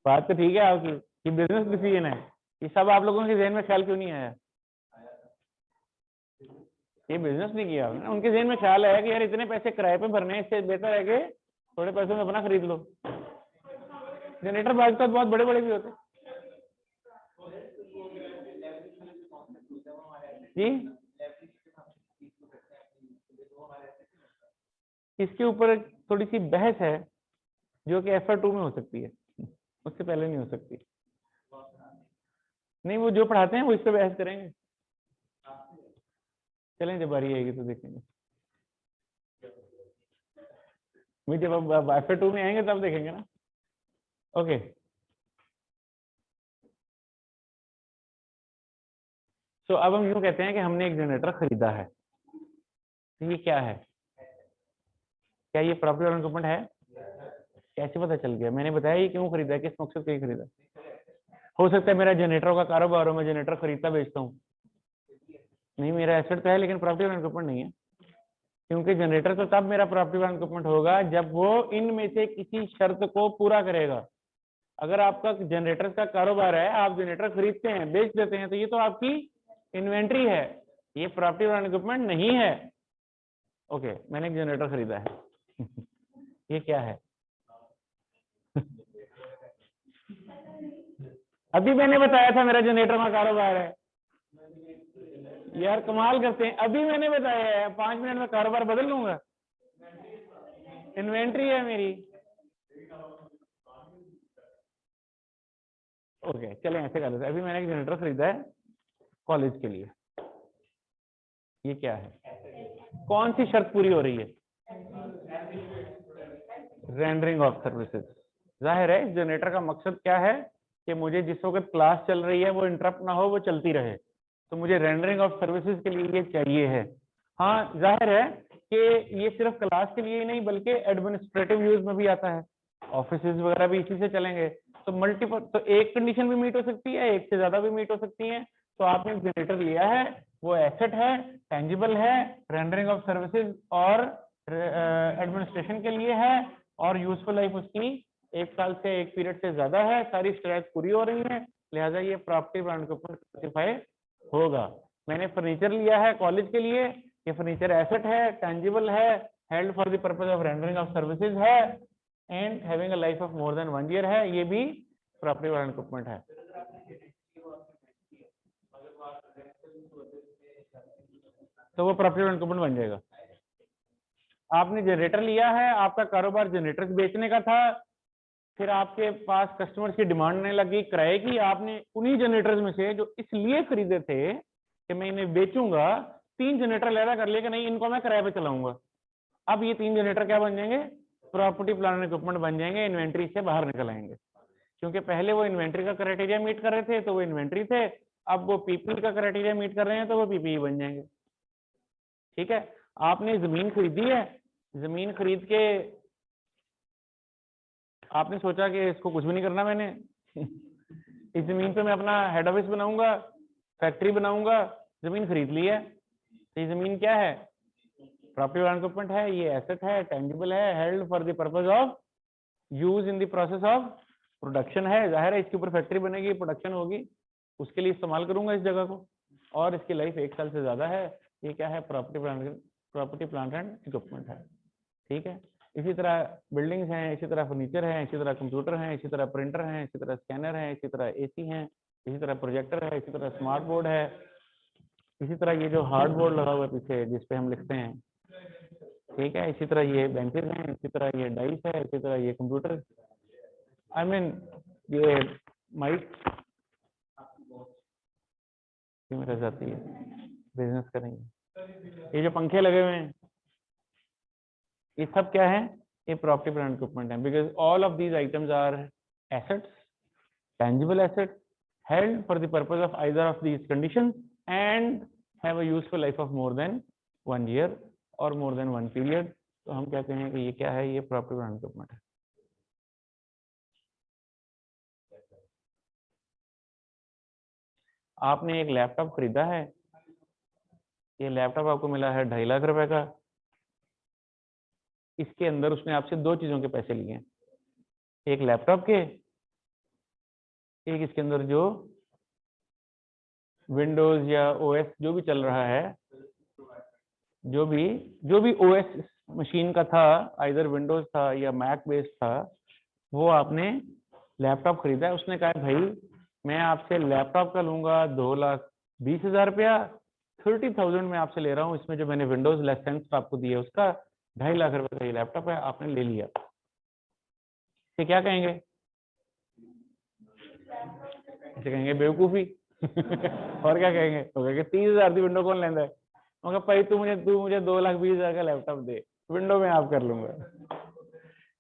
बात तो ठीक है आपकी, ये बिजनेस डिसीजन है। ये सब आप लोगों के जहन में ख्याल क्यों नहीं आया? ये बिजनेस नहीं किया आपने, उनके जहन में ख्याल आया कि यार इतने पैसे किराए पे भरने हैं, इससे बेहतर है कि थोड़े पैसों में अपना खरीद लो। जनरेटर बाइक तो बहुत बड़े बड़े भी होते जी। इसके ऊपर थोड़ी सी बहस है जो कि FR2 में हो सकती है, उससे पहले नहीं हो सकती। नहीं, वो जो पढ़ाते हैं वो इस पे बहस करेंगे। चलें, जब बारी आएगी तो देखेंगे। भाई जब अब FR2 में आएंगे तब देखेंगे ना। ओके, तो अब हम यूं कहते हैं कि हमने एक जनरेटर खरीदा है। तो ये क्या है? क्या ये प्रॉपर्टी और इक्विपमेंट है? कैसे पता चल गया? मैंने बताया ये क्यों खरीदा, किस मकसद के लिए खरीदा। हो सकता है मेरा जनरेटरों का कारोबार हो, मैं जनरेटर खरीदता बेचता हूँ। नहीं, मेरा एसेट तो है लेकिन प्रॉपर्टी और इक्विपमेंट नहीं है, क्योंकि जनरेटर तो तब मेरा प्रॉपर्टी और इक्विपमेंट होगा जब वो इनमें से किसी शर्त को पूरा करेगा। अगर आपका जनरेटर का कारोबार है, आप जनरेटर खरीदते हैं बेच देते हैं, तो ये तो आपकी इन्वेंट्री है, ये प्रॉपर्टी और इक्विपमेंट नहीं है। ओके, मैंने एक जनरेटर खरीदा है ये क्या है? अभी मैंने बताया था मेरा जनरेटर का कारोबार है। यार कमाल करते हैं, अभी मैंने बताया है, 5 मिनट में कारोबार बदल लूंगा। इन्वेंट्री है मेरी। ओके, चलें ऐसे कर लेते हैं। अभी मैंने एक जनरेटर खरीदा है कॉलेज के लिए। ये क्या है? कौन सी शर्त पूरी हो रही है? Rendering of services. जाहिर है इस जनरेटर का मकसद क्या है कि मुझे जिस वक्त क्लास चल रही है वो इंटरप्ट ना हो, वो चलती रहे, तो मुझे रेंडरिंग ऑफ सर्विसेज के लिए ये चाहिए है। हाँ, जाहिर है कि ये सिर्फ क्लास के लिए ही नहीं बल्कि एडमिनिस्ट्रेटिव यूज में भी आता है, ऑफिस वगैरह भी इसी से चलेंगे। तो मल्टीपल, तो एक कंडीशन भी मीट हो सकती है, एक से ज्यादा भी मीट हो सकती है। तो आपने एक जनरेटर लिया है, वो एसेट है, टेंजिबल है, रेंडरिंग ऑफ सर्विसेज और एडमिनिस्ट्रेशन के लिए है, और यूजफुल लाइफ उसकी 1 साल से 1 पीरियड से ज्यादा है, सारी स्ट्रेच पूरी हो रही है, लिहाजा ये प्रॉपर्टी ब्रांड के ऊपर सर्टिफाई होगा। मैंने फर्नीचर लिया है कॉलेज के लिए, ये फर्नीचर एसेट है, टेंजिबल है, held for the purpose of rendering of services है, and having a life of more than 1 year है, ये भी प्रॉपर्टी ब्रांड इक्विपमेंट है। तो वो प्रॉपर्टी ब्रांड इक्विपमेंट बन जाएगा। आपने जनरेटर लिया है, आपका कारोबार जनरेटर बेचने का था, फिर आपके पास कस्टमर्स की डिमांड आने लगी किराए की, आपने उन्हीं जनरेटर्स में से जो इसलिए खरीदे थे कि मैं इन्हें बेचूंगा, 3 जनरेटर लैदा कर लिया कि नहीं इनको मैं किराए पे चलाऊंगा। अब ये 3 जनरेटर क्या बन जाएंगे? प्रॉपर्टी प्लांट इक्विपमेंट बन जाएंगे, इन्वेंट्री से बाहर निकल आएंगे। क्योंकि पहले वो इन्वेंट्री का क्राइटेरिया मीट कर रहे थे तो वो इन्वेंट्री थे, अब वो पीपी का क्राइटेरिया मीट कर रहे हैं तो वो पीपी बन जाएंगे। ठीक है, आपने जमीन खरीदी है, जमीन खरीद के आपने सोचा कि इसको कुछ भी नहीं करना मैंने इस जमीन पे मैं अपना हेड ऑफिस बनाऊंगा, फैक्ट्री बनाऊंगा, जमीन खरीद ली है। तो ये जमीन क्या है? प्रॉपर्टी प्लांट इक्विपमेंट है, ये एसेट है, टेंजिबल है, held for the purpose of use in the process of production है। जाहिर है इसके ऊपर फैक्ट्री बनेगी, प्रोडक्शन होगी, उसके लिए इस्तेमाल करूंगा इस जगह को, और इसकी लाइफ 1 साल से ज्यादा है। ये क्या है? प्रॉपर्टी प्लांट एंड इक्विपमेंट है। ठीक है, इसी तरह बिल्डिंग्स हैं, इसी तरह फर्नीचर है, इसी तरह कंप्यूटर हैं, इसी तरह प्रिंटर हैं, इसी तरह स्कैनर है, इसी तरह एसी हैं, इसी तरह प्रोजेक्टर है, इसी तरह स्मार्ट बोर्ड है, इसी तरह ये जो हार्ड बोर्ड लगा हुआ है पीछे जिसपे हम लिखते हैं। ठीक है, इसी तरह ये बेंचेस हैं, इसी तरह ये डाइस है, इसी तरह ये कंप्यूटर, आई मीन ये माइक मेरे जाती है, बिजनेस करेंगे। ये जो पंखे लगे हुए हैं ये सब क्या है? ये प्रॉपर्टी प्लांट इक्विपमेंट है, because all of these items are assets, tangible assets held for the purpose of either of these conditions and have a useful life of more than 1 year or more than 1 period. तो हम कहते हैं कि ये क्या है? ये property plant equipment है। आपने एक लैपटॉप खरीदा है, ये लैपटॉप आपको मिला है 2.5 लाख रुपए का, इसके अंदर उसने आपसे 2 चीजों के पैसे लिए हैं, एक लैपटॉप के एक इसके अंदर जो विंडोज या ओएस जो भी चल रहा है, जो भी ओएस मशीन का था, आइदर विंडोज था या मैक बेस्ड था, वो आपने लैपटॉप खरीदा है। उसने कहा भाई मैं आपसे लैपटॉप का लूंगा 2,20,000 रुपया, 30,000 में आपसे ले रहा हूँ, इसमें जो मैंने विंडोज लाइसेंस आपको दिया उसका 2.5 लाख रुपए का ये लैपटॉप है, आपने ले लिया। ये क्या कहेंगे? ऐसे कहेंगे बेवकूफी। और क्या कहेंगे? तो कहेंगे 30,000 की विंडो कौन लेंदा है? मगर भाई तू मुझे 2,20,000 का लैपटॉप दे, विंडो में आप कर लूंगा।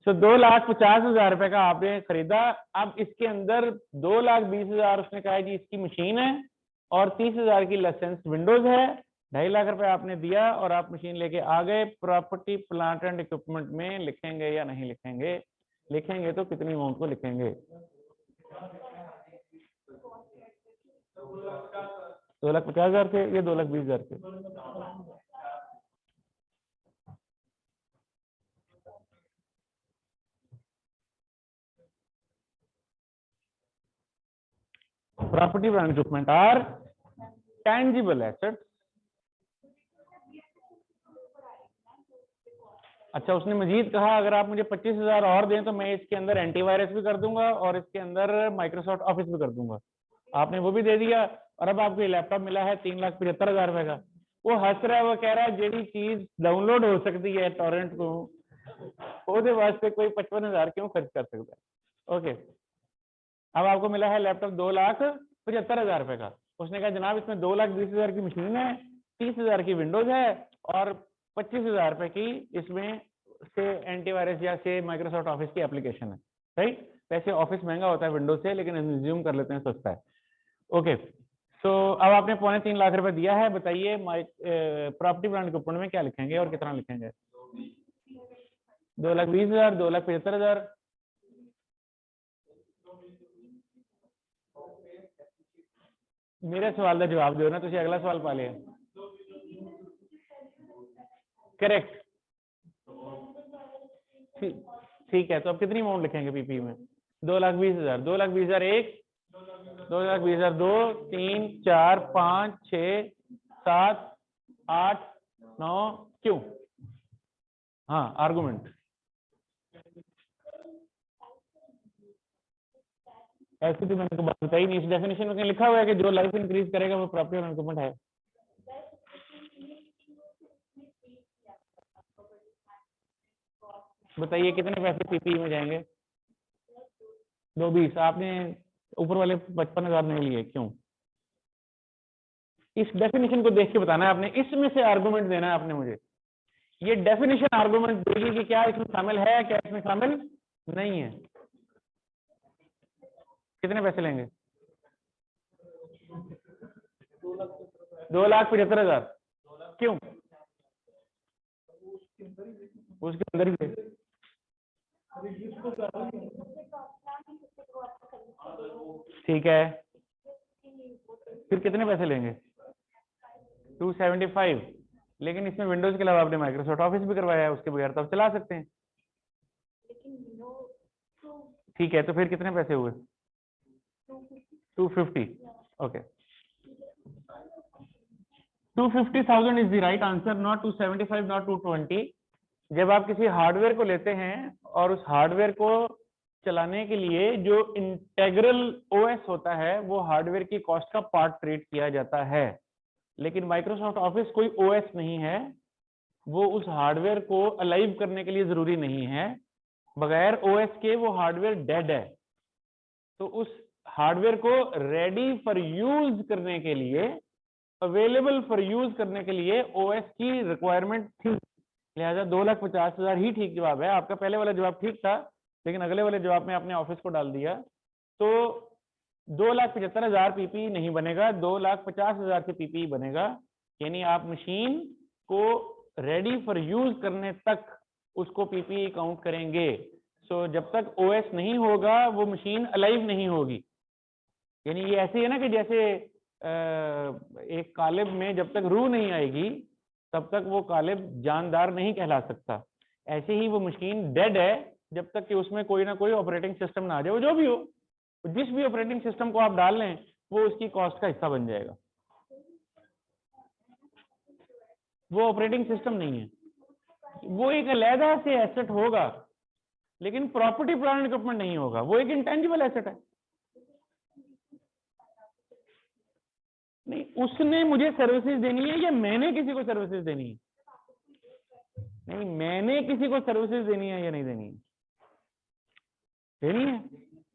तो 2,50,000 रुपए का आपने खरीदा। अब इसके अंदर 2,20,000 उसने कहा जी इसकी मशीन है और 30,000 की लाइसेंस विंडोज है, 2.5 लाख रुपए आपने दिया और आप मशीन लेके आ गए। प्रॉपर्टी प्लांट एंड इक्विपमेंट में लिखेंगे या नहीं लिखेंगे? लिखेंगे तो कितनी अमाउंट को लिखेंगे? 2,50,000 थे, ये 2,20,000 थे। Property and equipment are tangible assets। अच्छा, उसने मजीद कहा अगर आप मुझे 25,000 और दें तो मैं इसके अंदर एंटीवायरस भी कर दूंगा और इसके अंदर माइक्रोसॉफ्ट ऑफिस भी कर दूंगा। आपने वो भी दे दिया और अब आपको ये लैपटॉप मिला है 3,75,000 रुपए का। वो हंस रहा है, वो कह रहा है जेडी चीज डाउनलोड हो सकती है टॉरेंट को, ਉਹਦੇ वास्ते कोई 55,000 क्यों खर्च कर सकता है? ओके, अब आपको मिला है लैपटॉप 2,75,000 रुपए का। उसने कहा जनाब इसमें 2,20,000 की मशीन है, 30,000 की विंडोज है और 25,000 रुपए की इसमें से एंटीवायरस या से माइक्रोसॉफ्ट ऑफिस की एप्लीकेशन है। राइट? वैसे ऑफिस महंगा होता है विंडोज से, लेकिन एज्यूम कर लेते हैं सस्ता है। ओके, सो अब आपने 3.25 लाख रुपए दिया है। बताइए प्रॉपर्टी प्लांट इक्विपमेंट में क्या लिखेंगे और कितना लिखेंगे? 2,20,000, 2,75,000। मेरे सवाल का जवाब दो ना, तुझे अगला सवाल पा लिया। करेक्ट, ठीक है। तो अब कितनी अमाउंट लिखेंगे पीपी में? 2,20,000। 2,20,000 एक, 2,20,000 दो, 3, 4, 5, 6, 7, 8, 9। क्यों? हाँ, आर्गुमेंट। ऐसे भी मैंने तो बात बताई नहीं। इस डेफिनेशन में लिखा हुआ है कि जो लाइफ इंक्रीज करेगा वो प्रॉपर्टी और इक्विपमेंट है। बताइए कितने पैसे पीपी में जाएंगे? 2,20,000। आपने ऊपर वाले 55,000 नहीं लिए, क्यों? इस डेफिनेशन को देख के बताना है आपने, इसमें से आर्गुमेंट देना है आपने मुझे। ये डेफिनेशन आर्गुमेंट देगी कि क्या इसमें शामिल है, क्या इसमें शामिल नहीं है। कितने पैसे लेंगे? 2,75,000। क्यों? उसके अंदर ही ठीक है। फिर कितने पैसे लेंगे? 275। लेकिन इसमें विंडोज के अलावा आपने माइक्रोसॉफ्ट ऑफिस भी करवाया है, उसके बगैर तो आप चला सकते हैं। ठीक है, तो फिर कितने पैसे हुए? 250। Okay, 250,000 is the right answer, not 275, not 220। जब आप किसी हार्डवेयर को लेते हैं और उस हार्डवेयर को चलाने के लिए जो इंटेग्रल ओएस होता है वो हार्डवेयर की कॉस्ट का पार्ट ट्रीट किया जाता है। लेकिन माइक्रोसॉफ्ट ऑफिस कोई ओएस नहीं है, वो उस हार्डवेयर को अलाइव करने के लिए जरूरी नहीं है। बगैर ओएस के वो हार्डवेयर डेड है। तो उस हार्डवेयर को रेडी फॉर यूज करने के लिए, अवेलेबल फॉर यूज करने के लिए ओएस की रिक्वायरमेंट थी। लिहाजा 2,50,000 ही ठीक जवाब है। आपका पहले वाला जवाब ठीक था, लेकिन अगले वाले जवाब में आपने ऑफिस को डाल दिया। तो 2,75,000 पीपी नहीं बनेगा, 2,50,000 से पीपी बनेगा। यानी आप मशीन को रेडी फॉर यूज करने तक उसको पीपी काउंट करेंगे। सो जब तक ओएस नहीं होगा वो मशीन अलाइव नहीं होगी। यानी ये ऐसे है ना कि जैसे एक कालिब में जब तक रूह नहीं आएगी तब तक वो कालिब जानदार नहीं कहला सकता। ऐसे ही वो मशीन डेड है जब तक कि उसमें कोई ना कोई ऑपरेटिंग सिस्टम ना आ जाए, वो जो भी हो। जिस भी ऑपरेटिंग सिस्टम को आप डाल लें वो उसकी कॉस्ट का हिस्सा बन जाएगा। वो ऑपरेटिंग सिस्टम नहीं है, वो एक अलहदा से एसेट होगा, लेकिन प्रॉपर्टी प्लांट इक्विपमेंट नहीं होगा, वो एक इंटेंजिबल एसेट है। नहीं, उसने मुझे सर्विसेज देनी है या मैंने किसी को सर्विसेज देनी है? नहीं, मैंने किसी को सर्विसेज देनी है या नहीं देनी है? देनी है।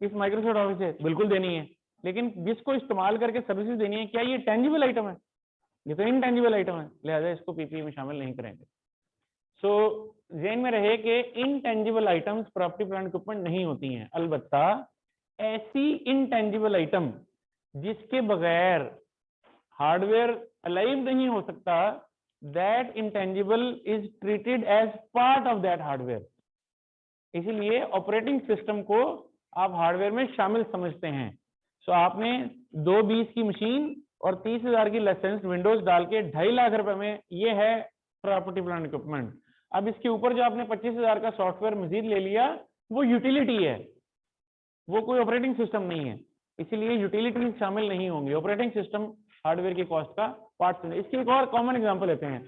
इस माइक्रोसॉफ्ट ऑफिस से बिल्कुल देनी है, लेकिन जिसको इस्तेमाल करके सर्विसेज देनी है, क्या ये टेंजिबल आइटम है? ये तो इनटेंजिबल आइटम है, लिहाजा इसको पीपीई में शामिल नहीं करेंगे। सो ज़हन में रहे कि intangible items property plant equipment नहीं होती हैं। अलबत्ता ऐसी इनटेंजिबल आइटम जिसके बगैर हार्डवेयर अलाइव नहीं हो सकता, that intangible is treated as part of that hardware. इसीलिए ऑपरेटिंग सिस्टम को आप हार्डवेयर में शामिल समझते हैं। सो आपने 220 की मशीन और 30,000 की लाइसेंस विंडोज डाल के 2.5 लाख रुपए में, ये है प्रॉपर्टी प्लांट इक्विपमेंट। अब इसके ऊपर जो आपने 25,000 का सॉफ्टवेयर मजीद ले लिया, वो यूटिलिटी है, वो कोई ऑपरेटिंग सिस्टम नहीं है, इसीलिए यूटिलिटी शामिल नहीं होंगी। ऑपरेटिंग सिस्टम हार्डवेयर की कॉस्ट का पार्ट है। इसकी एक और कॉमन एग्जांपल लेते हैं,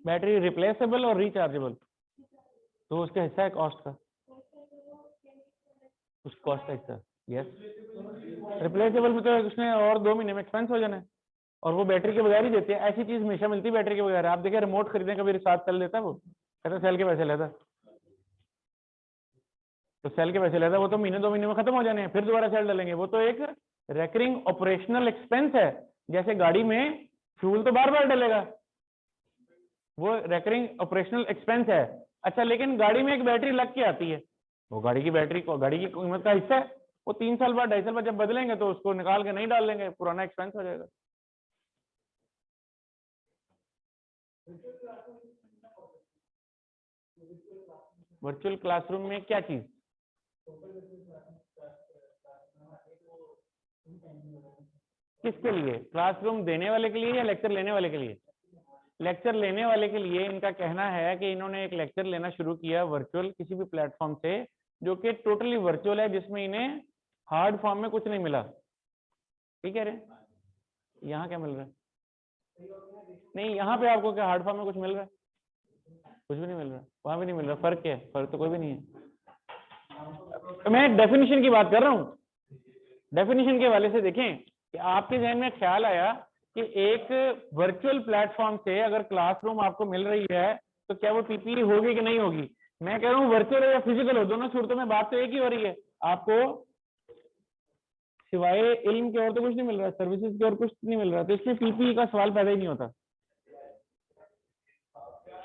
बैटरी रिप्लेसेबल और रिचार्जेबल, तो उसका हिस्सा है कॉस्ट का, उस कॉस्ट का हिस्सा। यस, रिप्लेसेबल में तो उसने और 2 महीने में एक्सपेंस हो जाना है, और वो बैटरी के बगैर ही देते हैं। ऐसी चीज हमेशा मिलती है बैटरी के बगैर। आप देखिए रिमोट खरीदें, कभी साथ सेल देता है, वो कहता सेल के पैसे लेता, तो सेल के पैसे लेता, वो तो महीने 2 महीने में खत्म हो जाने हैं, फिर दोबारा सेल डालेंगे। वो तो एक रेकरिंग ऑपरेशनल एक्सपेंस है, जैसे गाड़ी में फ्यूल तो बार बार डलेगा, वो रेकरिंग ऑपरेशनल एक्सपेंस है। अच्छा, लेकिन गाड़ी में एक बैटरी लग के आती है, वो गाड़ी की बैटरी को गाड़ी की कीमत का हिस्सा है, वो 3 साल बाद 2.5 साल बाद जब बदलेंगे तो उसको निकाल के नहीं डाल लेंगे, पुराना एक्सपेंस हो जाएगा। वर्चुअल क्लासरूम में क्या चीज? किसके लिए? क्लासरूम देने वाले के लिए या लेक्चर लेने वाले के लिए? लेक्चर लेने वाले के लिए। इनका कहना है कि इन्होंने एक लेक्चर लेना शुरू किया वर्चुअल किसी भी प्लेटफॉर्म से, जो कि टोटली वर्चुअल है, जिसमें इन्हें हार्ड फॉर्म में कुछ नहीं मिला। ठीक है रे, यहाँ क्या मिल रहा है? नहीं, यहाँ पे आपको क्या हार्ड फॉर्म में कुछ मिल रहा है? कुछ भी नहीं मिल रहा, वहां भी नहीं मिल रहा। फर्क क्या है? फर्क तो कोई भी नहीं है। तो मैं डेफिनेशन की बात कर रहा हूँ। डेफिनेशन के हवाले से देखें कि आपके जहन में ख्याल आया कि एक वर्चुअल प्लेटफॉर्म से अगर क्लासरूम आपको मिल रही है तो क्या वो पीपीई होगी कि नहीं होगी? मैं कह रहा हूँ वर्चुअल हो या फिजिकल हो, दोनों सूरतों में बात तो एक ही हो रही है। आपको सिवाय इल्म के और तो कुछ नहीं मिल रहा, सर्विसेज के और कुछ नहीं मिल रहा, तो इसमें पीपीई का सवाल पैदा ही नहीं होता।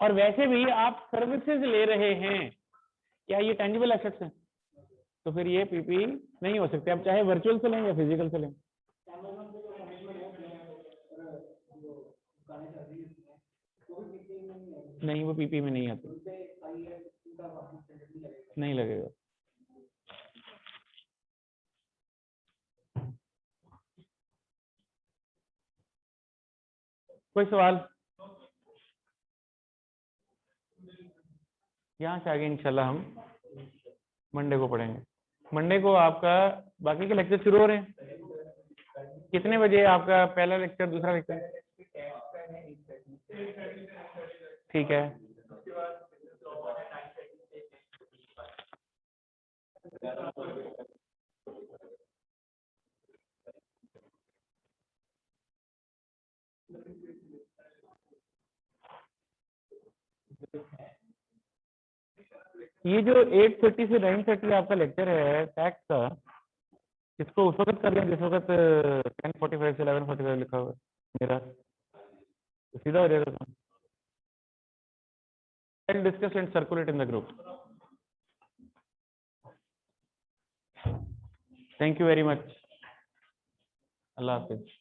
और वैसे भी आप सर्विसेज ले रहे हैं, क्या ये टेंजिबल एसेट्स हैं? तो फिर ये पीपीई नहीं हो सकते, आप चाहे वर्चुअल से लें या फिजिकल से लें। नहीं, वो पीपी में नहीं आते, नहीं लगेगा। कोई सवाल? यहाँ से आगे इंशाल्लाह हम मंडे को पढ़ेंगे। मंडे को आपका बाकी के लेक्चर शुरू हो रहे हैं। कितने बजे आपका पहला लेक्चर, दूसरा लेक्चर? ठीक है, ये जो 8:30 से 9:30 आपका लेक्चर है टैक्स का, इसको उस वक्त कर लें जिस वक्त 10:45 से 11:45 लिखा हुआ है मेरा, तो सीधा हो जाएगा। I'll discuss and circulate in the group. Thank you very much. Allah Hafiz.